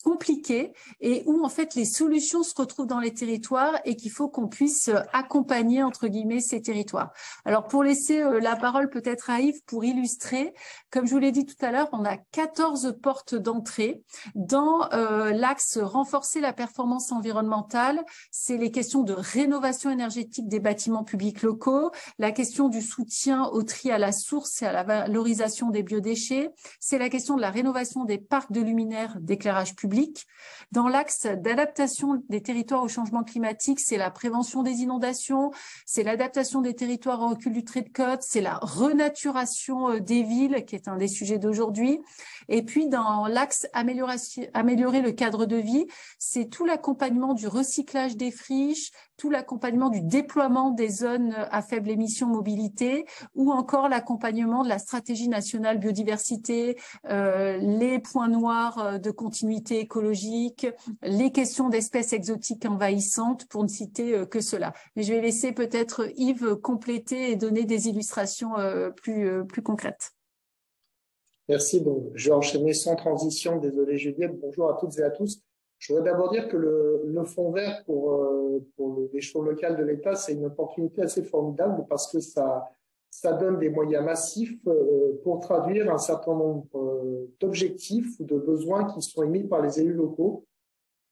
compliquées et où en fait les solutions se retrouvent dans les territoires et qu'il faut qu'on puisse accompagner entre guillemets ces territoires. Alors pour laisser la parole peut-être à Yves pour illustrer, comme je vous l'ai dit tout à l'heure, on a 14 portes d'entrée dans l'axe renforcer la performance environnementale. C'est les questions de rénovation énergétique des bâtiments publics locaux, la question du soutien au tri à la source et à la valorisation des biodéchets, c'est la question de la rénovation des parcs de luminaires d'éclairage public. Dans l'axe d'adaptation des territoires au changement climatique, c'est la prévention des inondations, c'est l'adaptation des territoires au recul du trait de côte, c'est la renaturation des villes, qui est un des sujets d'aujourd'hui. Et puis, dans l'axe améliorer le cadre de vie, c'est tout l'accompagnement du recyclage des friches, tout l'accompagnement du déploiement des zones à faible émission mobilité ou encore l'accompagnement de la stratégie nationale biodiversité, les points noirs de continuité écologique, les questions d'espèces exotiques envahissantes, pour ne citer que cela. Mais je vais laisser peut-être Yves compléter et donner des illustrations plus concrètes. Merci. Donc, je vais enchaîner sans transition. Désolé Juliette. Bonjour à toutes et à tous. Je voudrais d'abord dire que le fonds vert pour l'échelon local de l'État, c'est une opportunité assez formidable parce que ça donne des moyens massifs pour traduire un certain nombre d'objectifs ou de besoins qui sont émis par les élus locaux,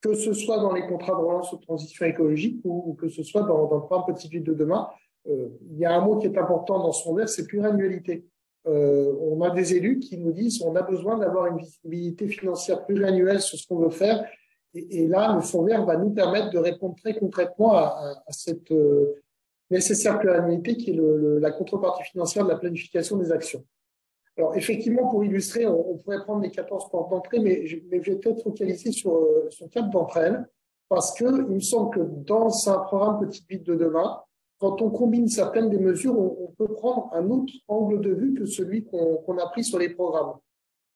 que ce soit dans les contrats de relance ou de transition écologique ou que ce soit dans le plan Petite Ville de demain. Il y a un mot qui est important dans ce fonds vert, c'est pluriannualité. On a des élus qui nous disent on a besoin d'avoir une visibilité financière pluriannuelle sur ce qu'on veut faire. Et là, le fonds vert va nous permettre de répondre très concrètement à cette nécessaire pluriannualité qui est la contrepartie financière de la planification des actions. Alors, effectivement, pour illustrer, on pourrait prendre les 14 portes d'entrée, mais je vais peut-être focaliser sur 4 d'entre elles, parce que il me semble que dans un programme Petite Ville de demain, quand on combine certaines des mesures, on peut prendre un autre angle de vue que celui qu'on a pris sur les programmes.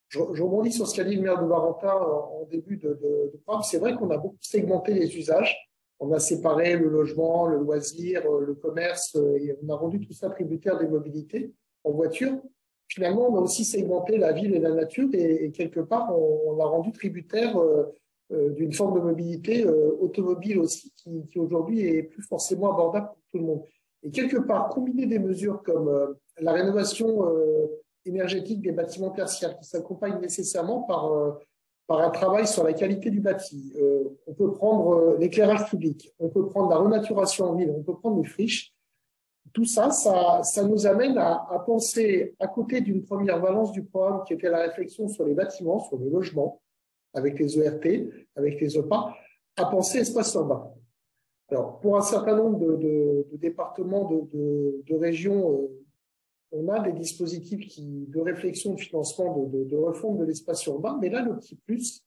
Je rebondis sur ce qu'a dit le maire de Barentin en début de programme. C'est vrai qu'on a beaucoup segmenté les usages. On a séparé le logement, le loisir, le commerce, et on a rendu tout ça tributaire des mobilités en voiture. Finalement, on a aussi segmenté la ville et la nature et quelque part, on l'a rendu tributaire d'une forme de mobilité automobile aussi, qui aujourd'hui est plus forcément abordable pour tout le monde. Et quelque part, combiner des mesures comme la rénovation énergétique des bâtiments tertiaires qui s'accompagne nécessairement par un travail sur la qualité du bâti. On peut prendre l'éclairage public, on peut prendre la renaturation en ville, on peut prendre les friches. Tout ça, ça nous amène à penser, à côté d'une première valence du programme qui était la réflexion sur les bâtiments, sur le logement, avec les ERT, avec les OPA, à penser espace urbain. Alors, pour un certain nombre de départements, de régions, on a des dispositifs de réflexion, de financement, de refonte de l'espace urbain. Mais là, le petit plus,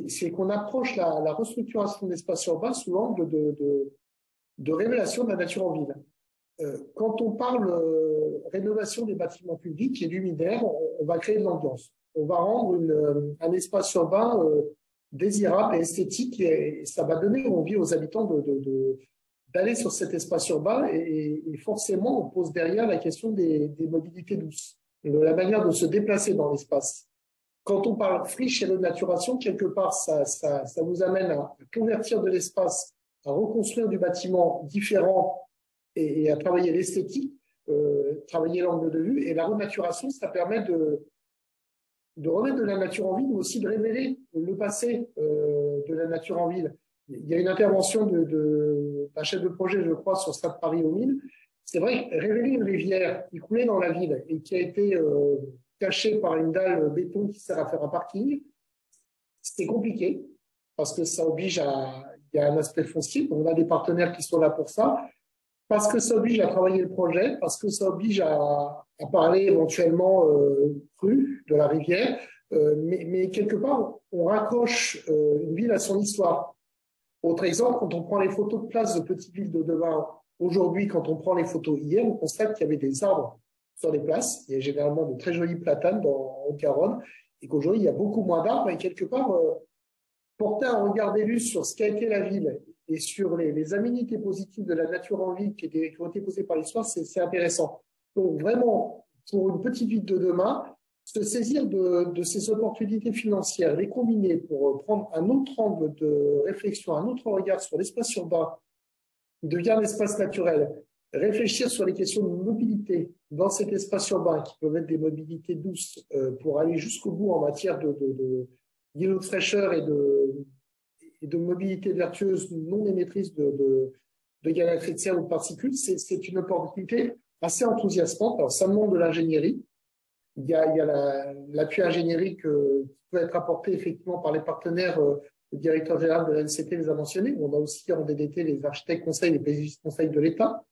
c'est qu'on approche la restructuration de l'espace urbain sous l'angle de révélation de la nature en ville. Quand on parle rénovation des bâtiments publics et luminaires, on va créer de l'ambiance. On va rendre un espace urbain désirable et esthétique et ça va donner envie aux habitants d'aller sur cet espace urbain et forcément on pose derrière la question des mobilités douces, de la manière de se déplacer dans l'espace. Quand on parle friche et renaturation, quelque part ça vous amène à convertir de l'espace, à reconstruire du bâtiment différent et à travailler l'esthétique, travailler l'angle de vue. Et la renaturation, ça permet de remettre de la nature en ville, mais aussi de révéler le passé de la nature en ville. Il y a une intervention d'un chef de projet, je crois, sur Stade Paris aux Mines. C'est vrai, révéler une rivière qui coulait dans la ville et qui a été cachée par une dalle béton qui sert à faire un parking, c'est compliqué parce que ça oblige il y a un aspect foncier. On a des partenaires qui sont là pour ça. Parce que ça oblige à travailler le projet, parce que ça oblige à parler éventuellement cru de la rivière, mais quelque part, on raccroche une ville à son histoire. Autre exemple, quand on prend les photos de place de Petite Ville de demain, aujourd'hui, quand on prend les photos hier, on constate qu'il y avait des arbres sur les places. Il y a généralement de très jolis platanes en Haute-Garonne, et qu'aujourd'hui, il y a beaucoup moins d'arbres, et quelque part, porter un regard d'élu sur ce qu'a été la ville et sur les aménités positives de la nature en ville qui ont été posées par l'histoire, c'est intéressant. Donc vraiment, pour une petite ville de demain, se saisir de ces opportunités financières, les combiner pour prendre un autre angle de réflexion, un autre regard sur l'espace urbain, qui devient un espace naturel, réfléchir sur les questions de mobilité dans cet espace urbain, qui peuvent être des mobilités douces pour aller jusqu'au bout en matière d'îlots de fraîcheur et de mobilité vertueuse non émettrice de gaz à effet de serre ou de particules, c'est une opportunité assez enthousiasmante. Alors, ça demande de l'ingénierie. Il y a l'appui ingénierie qui peut être apporté effectivement par les partenaires. Le directeur général de l'ANCT les a mentionnés. On a aussi en DDT les architectes conseils, les paysagistes conseils de l'État.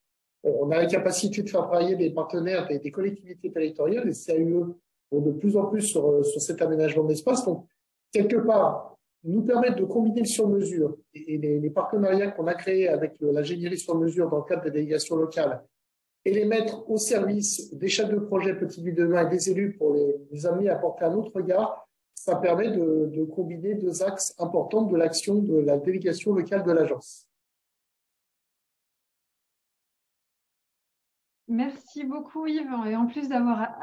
On a la capacité de faire travailler des partenaires des collectivités territoriales, les CAUE vont de plus en plus sur cet aménagement d'espace. Donc, quelque part, nous permettre de combiner le sur-mesure et les partenariats qu'on a créés avec l'ingénierie sur-mesure dans le cadre des délégations locales et les mettre au service des chefs de projet Petite Ville de demain et des élus pour les amener à porter un autre regard, ça permet de combiner deux axes importants de l'action de la délégation locale de l'agence. Merci beaucoup Yves, et en plus d'avoir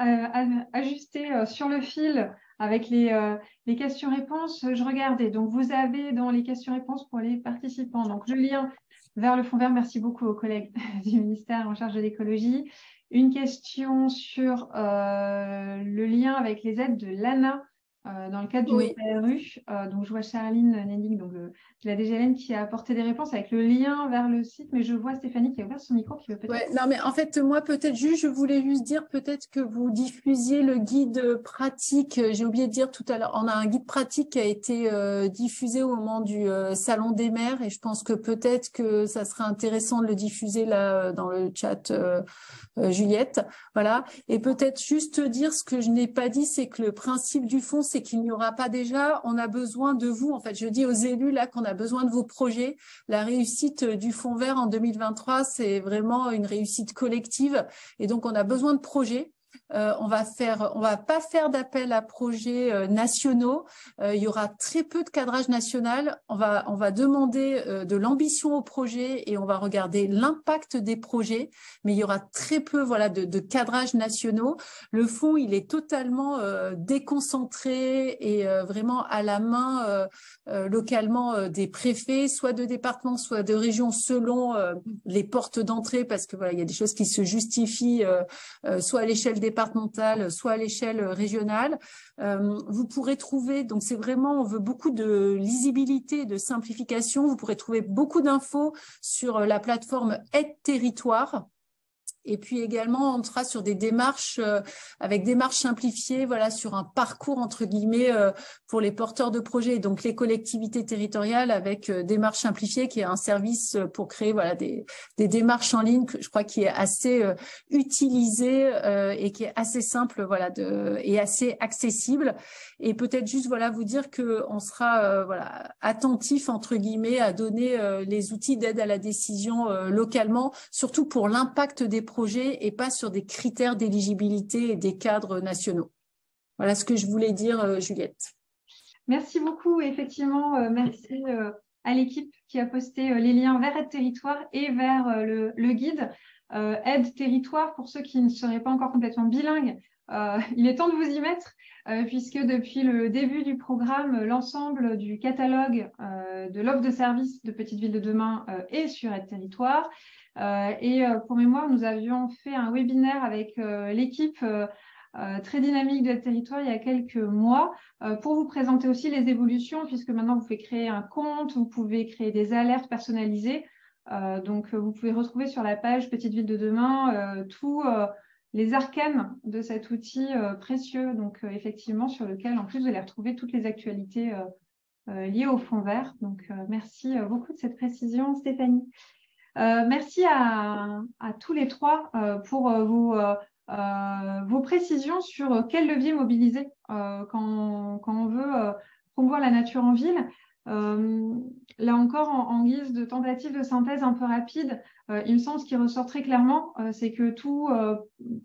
ajusté sur le fil avec les questions-réponses. Je regardais. Donc, vous avez dans les questions-réponses pour les participants, donc le lien vers le Fonds vert. Merci beaucoup aux collègues du ministère en charge de l'écologie. Une question sur le lien avec les aides de l'ANA dans le cadre du PRU. Donc, je vois Charline Nenning, donc de la DGLN, qui a apporté des réponses avec le lien vers le site, mais je vois Stéphanie qui a ouvert son micro, qui veut peut-être… Ouais, non, mais en fait, moi, peut-être juste, je voulais juste dire peut-être que vous diffusiez le guide pratique. J'ai oublié de dire tout à l'heure, on a un guide pratique qui a été diffusé au moment du Salon des maires, et je pense que peut-être que ça serait intéressant de le diffuser là dans le chat, Juliette. Voilà. Et peut-être juste dire ce que je n'ai pas dit, c'est que le principe du fonds, c'est qu'il n'y aura pas déjà, on a besoin de vous. En fait, je dis aux élus là qu'on a besoin de vos projets. La réussite du Fonds vert en 2023, c'est vraiment une réussite collective. Et donc, on a besoin de projets. On va pas faire d'appel à projets nationaux. Il y aura très peu de cadrage national. On va demander de l'ambition au projet et on va regarder l'impact des projets, mais il y aura très peu, voilà, de cadrage nationaux. Le fonds, il est totalement déconcentré et vraiment à la main localement des préfets, soit de départements, soit de régions, selon les portes d'entrée, parce que voilà, il y a des choses qui se justifient soit à l'échelle départementale, soit à l'échelle régionale. Vous pourrez trouver, donc c'est vraiment, on veut beaucoup de lisibilité, de simplification. Vous pourrez trouver beaucoup d'infos sur la plateforme Aide Territoire. Et puis également, on sera sur des démarches, avec démarches simplifiées, voilà, sur un parcours, entre guillemets, pour les porteurs de projets, donc les collectivités territoriales, avec démarches simplifiées, qui est un service pour créer, voilà, des démarches en ligne, que je crois qui est assez utilisé et qui est assez simple, voilà, et assez accessible. Et peut-être juste, voilà, vous dire que on sera, voilà, attentif, entre guillemets, à donner les outils d'aide à la décision localement, surtout pour l'impact des projets et pas sur des critères d'éligibilité et des cadres nationaux. Voilà ce que je voulais dire, Juliette. Merci beaucoup. Effectivement, merci à l'équipe qui a posté les liens vers Aide Territoire et vers le guide Aide Territoire. Pour ceux qui ne seraient pas encore complètement bilingues, il est temps de vous y mettre, puisque depuis le début du programme, l'ensemble du catalogue de l'offre de services de Petites Villes de demain est sur Aide Territoire. Pour mémoire, nous avions fait un webinaire avec l'équipe très dynamique de Territoire il y a quelques mois pour vous présenter aussi les évolutions, puisque maintenant vous pouvez créer un compte, vous pouvez créer des alertes personnalisées. Donc, vous pouvez retrouver sur la page Petite Ville de demain tous les arcanes de cet outil précieux. Donc, effectivement, sur lequel, en plus, vous allez retrouver toutes les actualités liées au Fonds vert. Donc, merci beaucoup de cette précision, Stéphanie. Merci à tous les trois pour vos précisions sur quel levier mobiliser quand on veut promouvoir la nature en ville. Là encore, en guise de tentative de synthèse un peu rapide, il me semble ce qui ressort très clairement, c'est que tout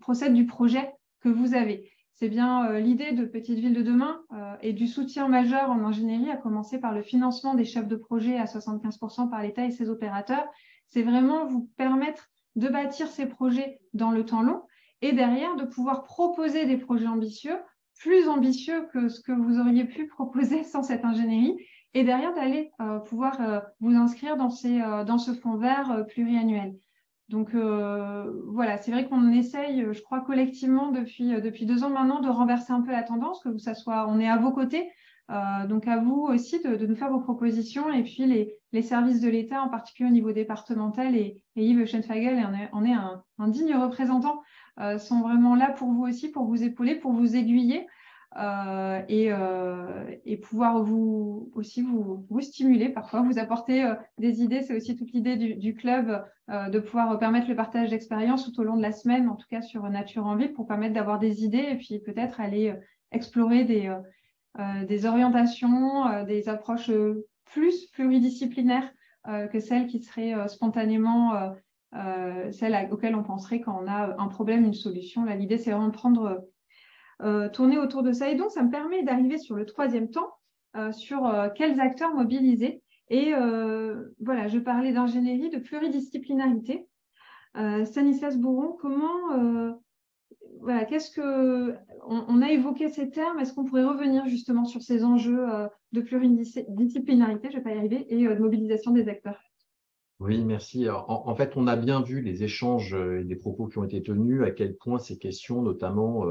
procède du projet que vous avez. C'est bien l'idée de Petite Ville de demain et du soutien majeur en ingénierie, à commencer par le financement des chefs de projet à 75% par l'État et ses opérateurs. C'est vraiment vous permettre de bâtir ces projets dans le temps long et derrière de pouvoir proposer des projets ambitieux, plus ambitieux que ce que vous auriez pu proposer sans cette ingénierie, et derrière d'aller pouvoir vous inscrire dans ce fonds vert pluriannuel. Donc voilà, c'est vrai qu'on essaye, je crois collectivement depuis 2 ans maintenant, de renverser un peu la tendance, que ça soit, on est à vos côtés. Donc à vous aussi de nous faire vos propositions, et puis les services de l'État, en particulier au niveau départemental, et Yves Schenfagel en est un digne représentant, sont vraiment là pour vous aussi, pour vous épauler, pour vous aiguiller et pouvoir vous stimuler, parfois vous apporter des idées. C'est aussi toute l'idée du club, de pouvoir permettre le partage d'expériences tout au long de la semaine, en tout cas sur Nature en Ville, pour permettre d'avoir des idées et puis peut-être aller explorer des orientations, des approches plus pluridisciplinaires que celles qui seraient spontanément celles auxquelles on penserait quand on a un problème, une solution. Là, l'idée, c'est vraiment de tourner autour de ça. Et donc, ça me permet d'arriver sur le 3e temps, sur quels acteurs mobiliser. Et voilà, je parlais d'ingénierie, de pluridisciplinarité. Stanislas Bouron, comment voilà, on a évoqué ces termes, est-ce qu'on pourrait revenir justement sur ces enjeux de pluridisciplinarité, je ne vais pas y arriver, et de mobilisation des acteurs? Oui, merci. Alors, en fait, on a bien vu les échanges et les propos qui ont été tenus, à quel point ces questions, notamment,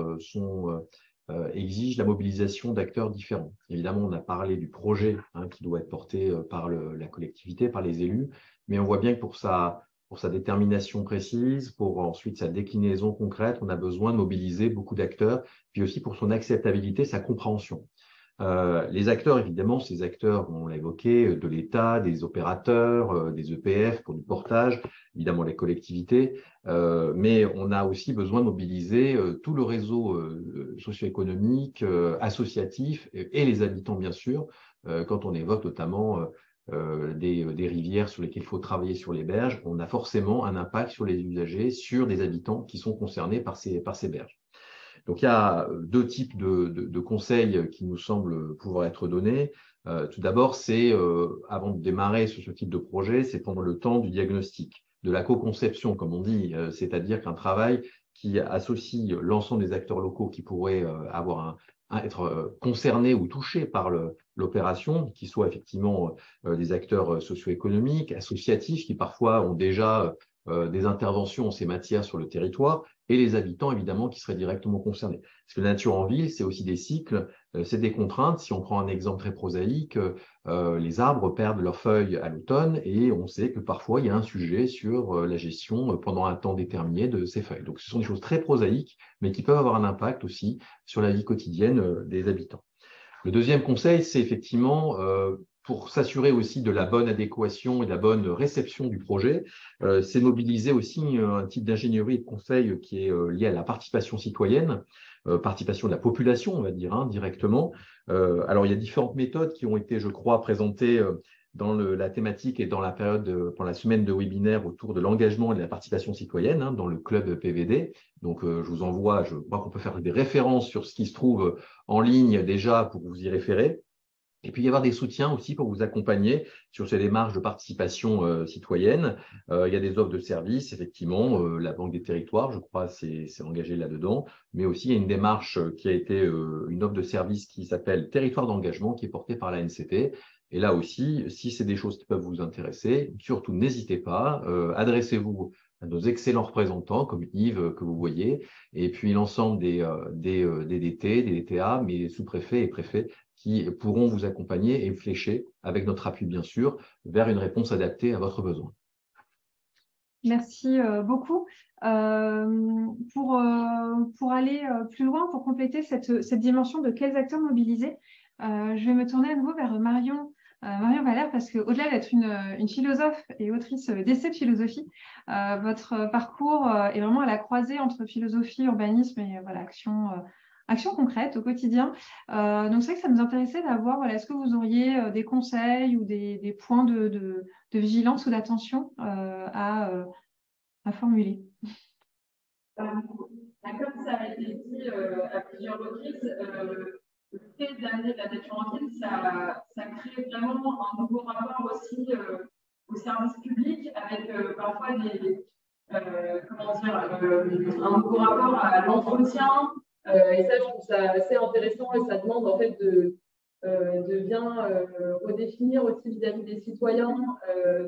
exigent la mobilisation d'acteurs différents. Évidemment, on a parlé du projet qui doit être porté par la collectivité, par les élus, mais on voit bien que pour sa détermination précise, pour ensuite sa déclinaison concrète, on a besoin de mobiliser beaucoup d'acteurs, puis aussi pour son acceptabilité, sa compréhension. Les acteurs, évidemment, ces acteurs, on l'a évoqué, de l'État, des opérateurs, des EPF pour du portage, évidemment les collectivités, mais on a aussi besoin de mobiliser tout le réseau socio-économique, associatif et les habitants, bien sûr, quand on évoque notamment des rivières sur lesquelles il faut travailler sur les berges, on a forcément un impact sur les usagers, sur des habitants qui sont concernés par ces berges. Donc, il y a deux types de conseils qui nous semblent pouvoir être donnés. Tout d'abord, c'est avant de démarrer sur ce type de projet, c'est pendant le temps du diagnostic, de la co-conception, comme on dit, c'est-à-dire qu'un travail qui associe l'ensemble des acteurs locaux qui pourraient être concernés ou touchés par l'opération, qui soient effectivement des acteurs socio-économiques, associatifs, qui parfois ont déjà des interventions en ces matières sur le territoire, et les habitants, évidemment, qui seraient directement concernés. Parce que la nature en ville, c'est aussi des cycles, c'est des contraintes. Si on prend un exemple très prosaïque, les arbres perdent leurs feuilles à l'automne, et on sait que parfois, il y a un sujet sur la gestion pendant un temps déterminé de ces feuilles. Donc, ce sont des choses très prosaïques, mais qui peuvent avoir un impact aussi sur la vie quotidienne des habitants. Le deuxième conseil, c'est effectivement pour s'assurer aussi de la bonne adéquation et de la bonne réception du projet, c'est mobiliser aussi un type d'ingénierie et de conseil qui est lié à la participation citoyenne, participation de la population, on va dire, directement. Alors, il y a différentes méthodes qui ont été, je crois, présentées dans la thématique et dans la période, pendant la semaine de webinaire autour de l'engagement et de la participation citoyenne dans le club PVD. Donc, je vous envoie, je crois qu'on peut faire des références sur ce qui se trouve en ligne déjà pour vous y référer. Et puis, il y avoir des soutiens aussi pour vous accompagner sur ces démarches de participation citoyenne. Il y a des offres de services, effectivement. La Banque des Territoires, je crois, s'est engagée là-dedans. Mais aussi, il y a une démarche qui a été une offre de service qui s'appelle Territoire d'engagement, qui est portée par la NCT. Et là aussi, si c'est des choses qui peuvent vous intéresser, surtout n'hésitez pas, adressez-vous à nos excellents représentants, comme Yves, que vous voyez, et puis l'ensemble des DT, des DTA, mais sous-préfets et préfets, qui pourront vous accompagner et flécher, avec notre appui bien sûr, vers une réponse adaptée à votre besoin. Merci beaucoup. Pour aller plus loin, pour compléter cette dimension de quels acteurs mobiliser, je vais me tourner à nouveau vers Marion Valère, parce qu'au-delà d'être une philosophe et autrice d'essais de philosophie, votre parcours est vraiment à la croisée entre philosophie, urbanisme et voilà, action concrète au quotidien. Donc, c'est vrai que ça nous intéressait d'avoir, voilà, est-ce que vous auriez des conseils ou des points de vigilance ou d'attention à formuler? Comme ça a été dit à plusieurs reprises, le fait d'amener de la nature en ville, ça crée vraiment un nouveau rapport aussi au service public, avec parfois un nouveau rapport à l'entretien. Et ça, je trouve ça assez intéressant et ça demande en fait de bien redéfinir aussi vis-à-vis des citoyens,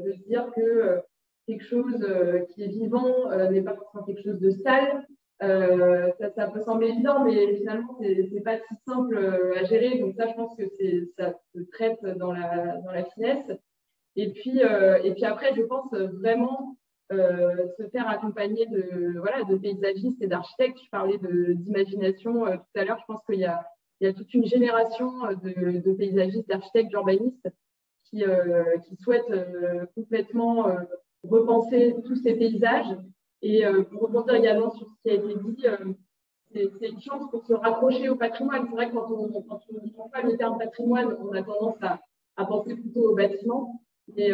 de se dire que quelque chose qui est vivant n'est pas forcément quelque chose de sale. Ça peut sembler évident, mais finalement, c'est pas si simple à gérer. Donc ça, je pense que ça se traite dans la finesse. Et puis après, je pense vraiment se faire accompagner de paysagistes et d'architectes. Je parlais d'imagination tout à l'heure. Je pense qu'il y a toute une génération de paysagistes, d'architectes, d'urbanistes qui souhaitent complètement repenser tous ces paysages. Et pour rebondir également sur ce qui a été dit, c'est une chance pour se raccrocher au patrimoine. C'est vrai que quand on ne prend pas le terme patrimoine, on a tendance à penser plutôt au bâtiment. Mais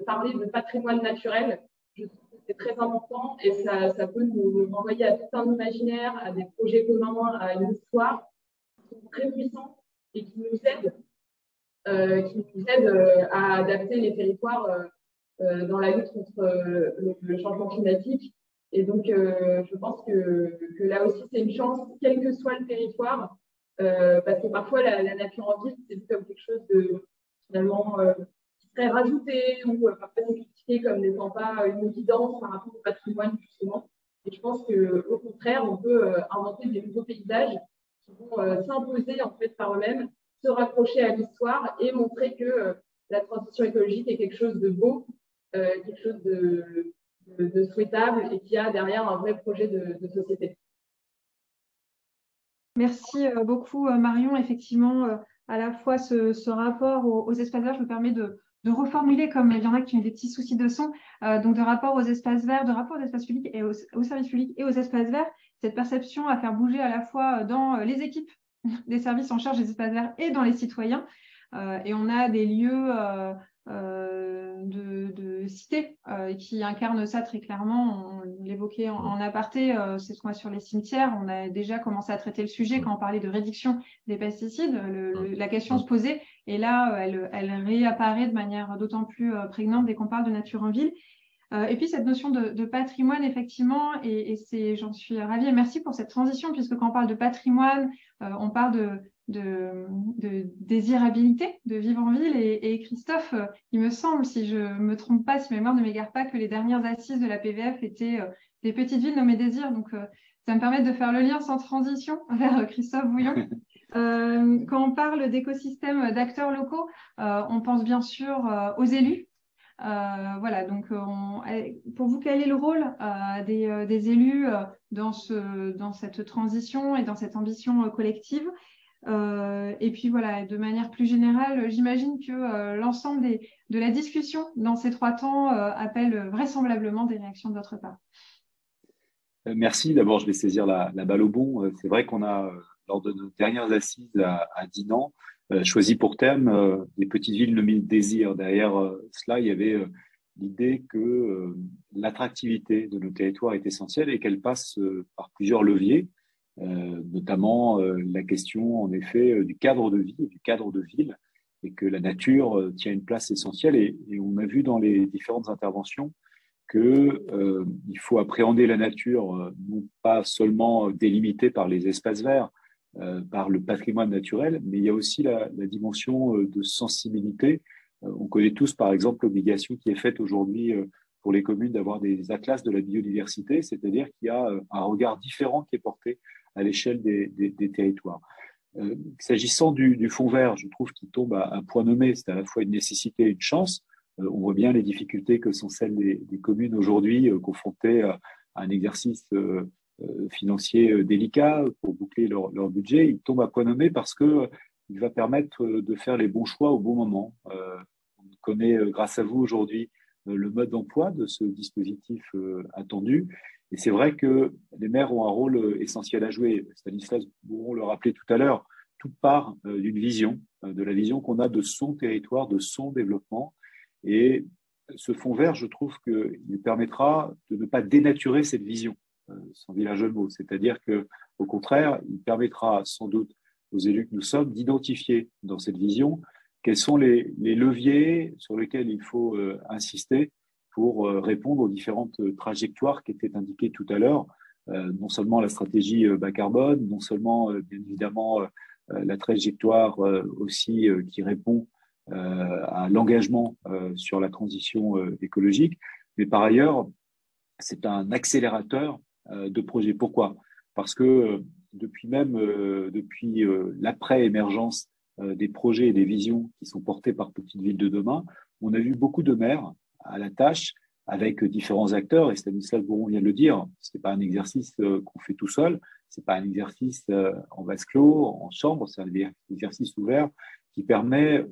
parler de patrimoine naturel, je trouve que c'est très important et ça peut nous renvoyer à tout un imaginaire, à des projets communs, à une histoire qui sont très puissants et qui nous aident à adapter les territoires dans la lutte contre le changement climatique. Et donc, je pense que là aussi, c'est une chance, quel que soit le territoire, parce que parfois, la nature en ville, c'est vu comme quelque chose de finalement qui serait rajouté ou parfois c'est critiqué comme n'étant pas une évidence par rapport au patrimoine, justement. Et je pense qu'au contraire, on peut inventer des nouveaux paysages qui vont s'imposer en fait par eux-mêmes, se raccrocher à l'histoire et montrer que la transition écologique est quelque chose de beau, quelque chose de souhaitable et qui a derrière un vrai projet de société. Merci beaucoup Marion. Effectivement, à la fois ce rapport aux espaces verts, je me permets de reformuler, comme il y en a qui ont des petits soucis de son, donc de rapport aux espaces verts, de rapport aux espaces publics et aux services publics et aux espaces verts, cette perception à faire bouger à la fois dans les équipes des services en charge des espaces verts et dans les citoyens. Et on a des lieux de cité qui incarnent ça très clairement. On l'évoquait en aparté, c'est ce qu'on a sur les cimetières. On a déjà commencé à traiter le sujet quand on parlait de réduction des pesticides. La question se posait et là, elle réapparaît de manière d'autant plus prégnante dès qu'on parle de nature en ville. Et puis cette notion de patrimoine, effectivement, et j'en suis ravie et merci pour cette transition, puisque quand on parle de patrimoine, on parle de désirabilité de vivre en ville. Et Christophe, il me semble, si je ne me trompe pas, si ma mémoire ne m'égare pas, que les dernières assises de la PVF étaient des petites villes nommées désirs. Donc, ça me permet de faire le lien sans transition vers Christophe Bouillon. Quand on parle d'écosystèmes d'acteurs locaux, on pense bien sûr aux élus. Voilà, donc pour vous, quel est le rôle des élus dans cette transition et dans cette ambition collective? Et puis voilà, de manière plus générale, j'imagine que l'ensemble de la discussion dans ces 3 temps appelle vraisemblablement des réactions de votre part. Merci. D'abord, je vais saisir la balle au bon. C'est vrai qu'on a, lors de nos dernières assises à Dinan, choisi pour thème des petites villes nommées désirs. Derrière cela, il y avait l'idée que l'attractivité de nos territoires est essentielle et qu'elle passe par plusieurs leviers, notamment la question, en effet, du cadre de vie, du cadre de ville, et que la nature tient une place essentielle. Et on a vu dans les différentes interventions que il faut appréhender la nature non pas seulement délimitée par les espaces verts, par le patrimoine naturel, mais il y a aussi la dimension de sensibilité. On connaît tous, par exemple, l'obligation qui est faite aujourd'hui pour les communes d'avoir des atlas de la biodiversité, c'est-à-dire qu'il y a un regard différent qui est porté à l'échelle des territoires. S'agissant du fonds vert, je trouve qu'il tombe à point nommé. C'est à la fois une nécessité et une chance. On voit bien les difficultés que sont celles des communes aujourd'hui confrontées à un exercice financier délicat pour boucler leur budget. Il tombe à point nommé parce que il va permettre de faire les bons choix au bon moment. On connaît, grâce à vous aujourd'hui, le mode d'emploi de ce dispositif attendu. Et c'est vrai que les maires ont un rôle essentiel à jouer. Stanislas Bouron le rappelait tout à l'heure, tout part d'une vision, de la vision qu'on a de son territoire, de son développement. Et ce fonds vert, je trouve qu'il permettra de ne pas dénaturer cette vision, sans vilain jeu de mots. C'est-à-dire qu'au contraire, il permettra sans doute aux élus que nous sommes d'identifier dans cette vision quels sont les leviers sur lesquels il faut insister pour répondre aux différentes trajectoires qui étaient indiquées tout à l'heure, non seulement la stratégie bas carbone, non seulement bien évidemment la trajectoire aussi qui répond à l'engagement sur la transition écologique, mais par ailleurs, c'est un accélérateur de projets. Pourquoi? Parce que depuis l'après-émergence des projets et des visions qui sont portés par Petites Villes de demain, on a vu beaucoup de maires à la tâche avec différents acteurs, et Stanislas Bouron vient de le dire, c'est pas un exercice qu'on fait tout seul, c'est pas un exercice en vase clos, en chambre, c'est un exercice ouvert qui permet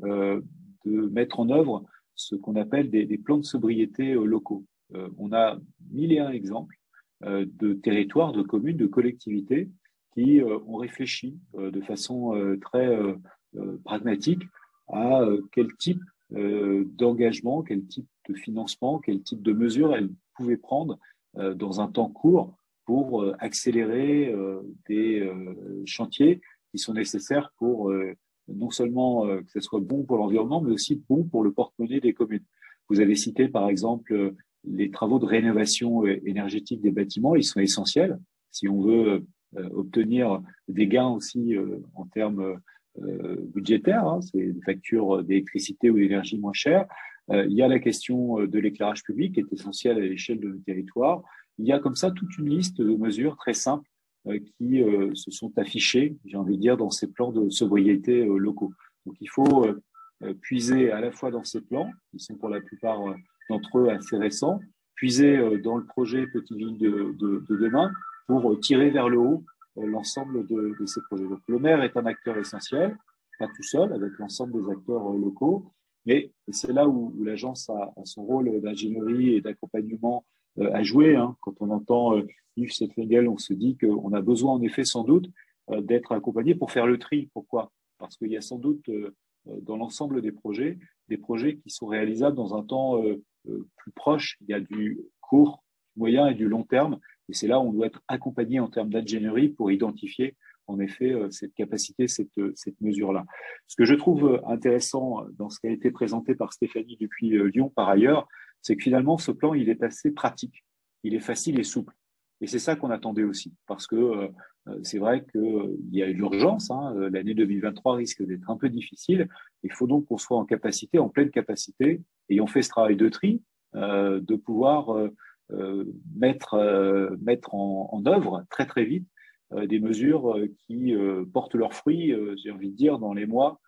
de mettre en œuvre ce qu'on appelle des plans de sobriété locaux. On a 1001 exemples de territoires, de communes, de collectivités qui ont réfléchi de façon très pragmatique à quel type d'engagement, quel type de financement, quel type de mesures elles pouvaient prendre dans un temps court pour accélérer des chantiers qui sont nécessaires pour non seulement que ce soit bon pour l'environnement, mais aussi bon pour le porte-monnaie des communes. Vous avez cité par exemple les travaux de rénovation énergétique des bâtiments, ils sont essentiels si on veut obtenir des gains aussi en termes budgétaires, hein, c'est des factures d'électricité ou d'énergie moins chères. Il y a la question de l'éclairage public qui est essentielle à l'échelle de nos territoires. Il y a comme ça toute une liste de mesures très simples qui se sont affichées, j'ai envie de dire, dans ces plans de sobriété locaux. Donc il faut puiser à la fois dans ces plans, qui sont pour la plupart d'entre eux assez récents, puiser dans le projet Petite Ville de demain pour tirer vers le haut l'ensemble de ces projets. Donc le maire est un acteur essentiel, pas tout seul, avec l'ensemble des acteurs locaux, mais c'est là où l'agence a son rôle d'ingénierie et d'accompagnement à jouer. Hein. Quand on entend Yves Setfengel, on se dit qu'on a besoin en effet sans doute d'être accompagné pour faire le tri. Pourquoi? Parce qu'il y a sans doute dans l'ensemble des projets qui sont réalisables dans un temps plus proche. Il y a du court, du moyen et du long terme. Et c'est là où on doit être accompagné en termes d'ingénierie pour identifier en effet cette capacité, cette mesure-là. Ce que je trouve intéressant dans ce qui a été présenté par Stéphanie depuis Lyon par ailleurs, c'est que finalement ce plan, il est assez pratique, il est facile et souple. Et c'est ça qu'on attendait aussi, parce que c'est vrai qu'il y a l'urgence, hein, l'année 2023 risque d'être un peu difficile. Il faut donc qu'on soit en capacité, en pleine capacité, ayant fait ce travail de tri, de pouvoir mettre en œuvre très très vite des mesures qui portent leurs fruits, j'ai envie de dire, dans les mois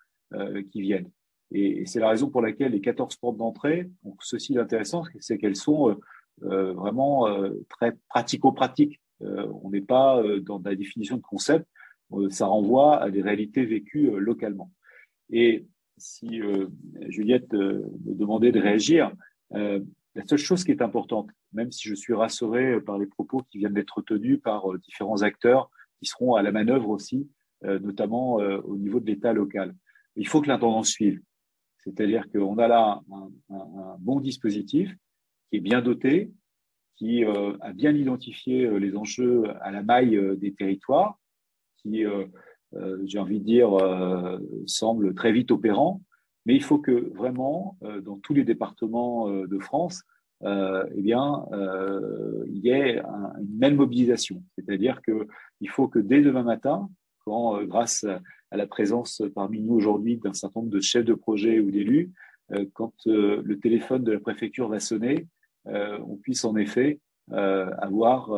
qui viennent. Et c'est la raison pour laquelle les 14 portes d'entrée, donc ceci d'intéressant, c'est qu'elles sont vraiment très pratico-pratiques. On n'est pas dans la définition de concept, ça renvoie à des réalités vécues localement. Et si Juliette me demandait de réagir, la seule chose qui est importante, même si je suis rassuré par les propos qui viennent d'être tenus par différents acteurs qui seront à la manœuvre aussi, notamment au niveau de l'État local, il faut que l'intendance suive. C'est-à-dire qu'on a là un bon dispositif qui est bien doté, qui a bien identifié les enjeux à la maille des territoires, qui, j'ai envie de dire, semble très vite opérant. Mais il faut que vraiment, dans tous les départements de France, il y ait une même mobilisation. C'est-à-dire qu'il faut que dès demain matin, quand, grâce à la présence parmi nous aujourd'hui d'un certain nombre de chefs de projet ou d'élus, quand le téléphone de la préfecture va sonner, on puisse en effet avoir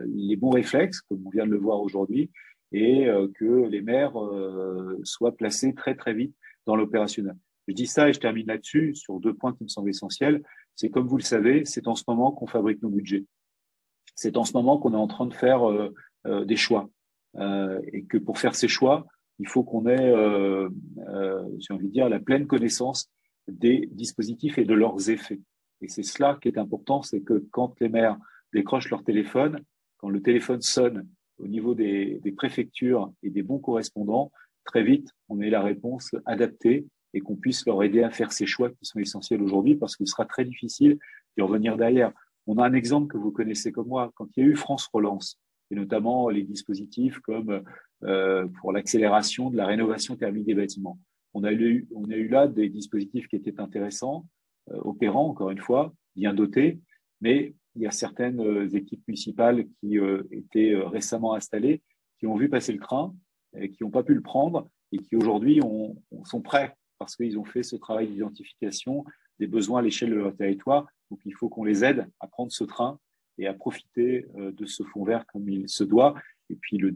les bons réflexes, comme on vient de le voir aujourd'hui, et que les maires soient placés très très vite dans l'opérationnel. Je dis ça et je termine là-dessus sur 2 points qui me semblent essentiels. C'est comme vous le savez, c'est en ce moment qu'on fabrique nos budgets. C'est en ce moment qu'on est en train de faire des choix. Et que pour faire ces choix, il faut qu'on ait, j'ai envie de dire, la pleine connaissance des dispositifs et de leurs effets. Et c'est cela qui est important, c'est que quand les maires décrochent leur téléphone, quand le téléphone sonne au niveau des préfectures et des bons correspondants, très vite, on ait la réponse adaptée et qu'on puisse leur aider à faire ces choix qui sont essentiels aujourd'hui parce qu'il sera très difficile d'y revenir derrière. On a un exemple que vous connaissez comme moi. Quand il y a eu France Relance, et notamment les dispositifs comme pour l'accélération de la rénovation thermique des bâtiments, on a eu là des dispositifs qui étaient intéressants, opérants, encore une fois, bien dotés, mais il y a certaines équipes municipales qui étaient récemment installées, qui ont vu passer le train, et qui n'ont pas pu le prendre et qui aujourd'hui sont prêts parce qu'ils ont fait ce travail d'identification des besoins à l'échelle de leur territoire. Donc, il faut qu'on les aide à prendre ce train et à profiter de ce fonds vert comme il se doit. Et puis, le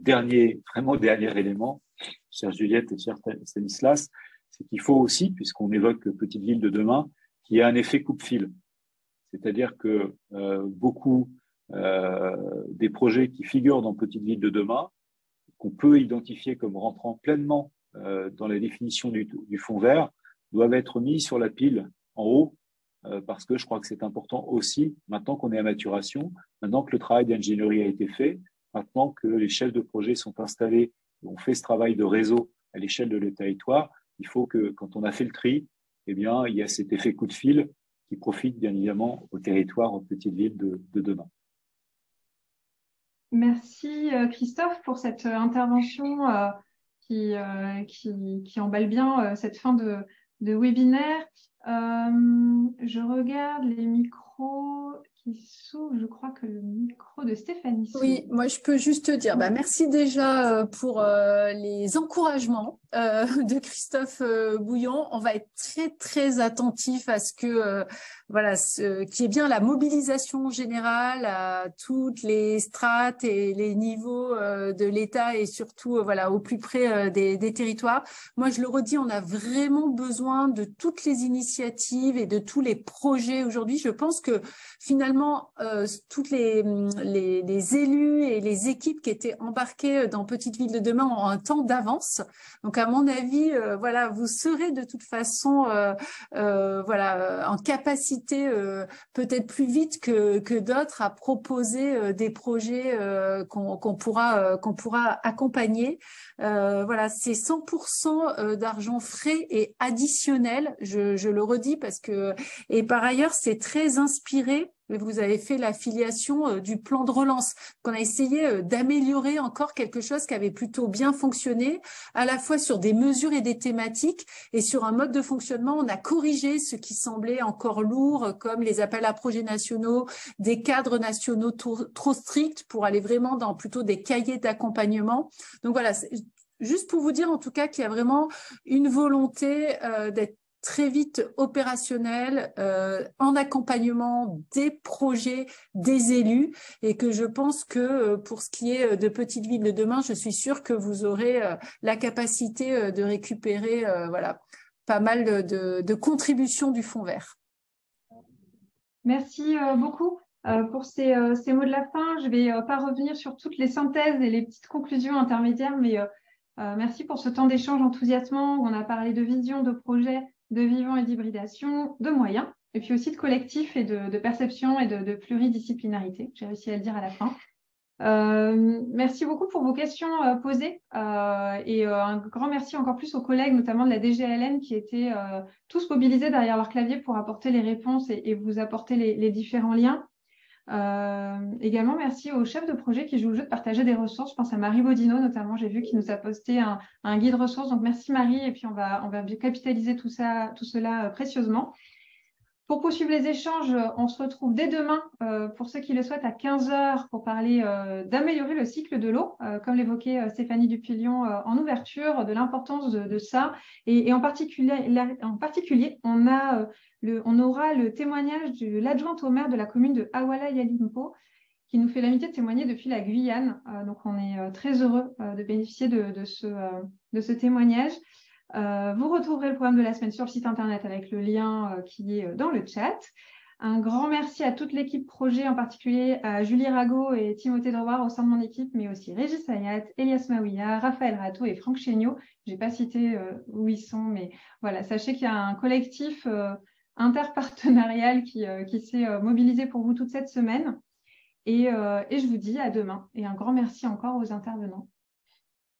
vraiment dernier élément, chère Juliette et cher Stanislas, c'est qu'il faut aussi, puisqu'on évoque Petite Ville de demain, qu'il y ait un effet coupe-fil. C'est-à-dire que beaucoup des projets qui figurent dans Petite Ville de demain, qu'on peut identifier comme rentrant pleinement dans la définition du fonds vert, doivent être mis sur la pile en haut, parce que je crois que c'est important aussi, maintenant qu'on est à maturation, maintenant que le travail d'ingénierie a été fait, maintenant que les chefs de projet sont installés, ont fait ce travail de réseau à l'échelle de le territoire, il faut que, quand on a fait le tri, eh bien, il y a cet effet coup de fil qui profite bien évidemment au territoire, aux petites villes de demain. Merci Christophe pour cette intervention qui emballe bien cette fin de webinaire. Je regarde les micros. micro qui s'ouvre. Je crois que le micro de Stéphanie s'ouvre. Oui, moi je peux juste te dire, merci déjà pour les encouragements de Christophe Bouillon. On va être très très attentif à ce que qui est bien la mobilisation générale à toutes les strates et les niveaux de l'État et surtout au plus près des territoires. Moi je le redis, on a vraiment besoin de toutes les initiatives et de tous les projets aujourd'hui. Je pense que finalement toutes les élus et les équipes qui étaient embarquées dans Petite Ville de Demain ont un temps d'avance. Donc, à mon avis, vous serez de toute façon, en capacité, peut-être plus vite que d'autres, à proposer des projets qu'on pourra accompagner. C'est 100% d'argent frais et additionnel. Je le redis parce que, et par ailleurs, c'est très inspiré. Vous avez fait l'affiliation du plan de relance. On a essayé d'améliorer encore quelque chose qui avait plutôt bien fonctionné, à la fois sur des mesures et des thématiques, et sur un mode de fonctionnement, on a corrigé ce qui semblait encore lourd, comme les appels à projets nationaux, des cadres nationaux trop stricts, pour aller vraiment dans plutôt des cahiers d'accompagnement. Donc voilà, juste pour vous dire en tout cas qu'il y a vraiment une volonté d'être très vite opérationnel en accompagnement des projets des élus, et que je pense que pour ce qui est de Petite Ville de Demain, je suis sûre que vous aurez la capacité de récupérer pas mal de contributions du Fonds vert. Merci beaucoup pour ces mots de la fin. Je ne vais pas revenir sur toutes les synthèses et les petites conclusions intermédiaires, mais merci pour ce temps d'échange enthousiasmant où on a parlé de vision, de projet, de vivant et d'hybridation, de moyens, et puis aussi de collectif et de perception et de pluridisciplinarité. J'ai réussi à le dire à la fin. Merci beaucoup pour vos questions posées et un grand merci encore plus aux collègues, notamment de la DGLN, qui étaient tous mobilisés derrière leur clavier pour apporter les réponses et vous apporter les différents liens. Également, merci aux chefs de projet qui jouent le jeu de partager des ressources. Je pense à Marie Bodino, notamment, j'ai vu qu'il nous a posté un guide ressources. Donc, merci Marie, et puis on va capitaliser tout cela précieusement. Pour poursuivre les échanges, on se retrouve dès demain, pour ceux qui le souhaitent, à 15h pour parler d'améliorer le cycle de l'eau, comme l'évoquait Stéphanie Dupillon en ouverture, de l'importance de ça. Et en particulier, on aura le témoignage de l'adjointe au maire de la commune de Awala Yalimpo, qui nous fait l'amitié de témoigner depuis la Guyane. Donc, on est très heureux de bénéficier de ce témoignage. Vous retrouverez le programme de la semaine sur le site internet avec le lien qui est dans le chat. Un grand merci à toute l'équipe projet, en particulier à Julie Rago et Timothée Drouard au sein de mon équipe, mais aussi Régis Ayat, Elias Maouia, Raphaël Rato et Franck Chéniaud. Je n'ai pas cité où ils sont, mais voilà, sachez qu'il y a un collectif interpartenarial qui s'est mobilisé pour vous toute cette semaine. Et je vous dis à demain. Et un grand merci encore aux intervenants.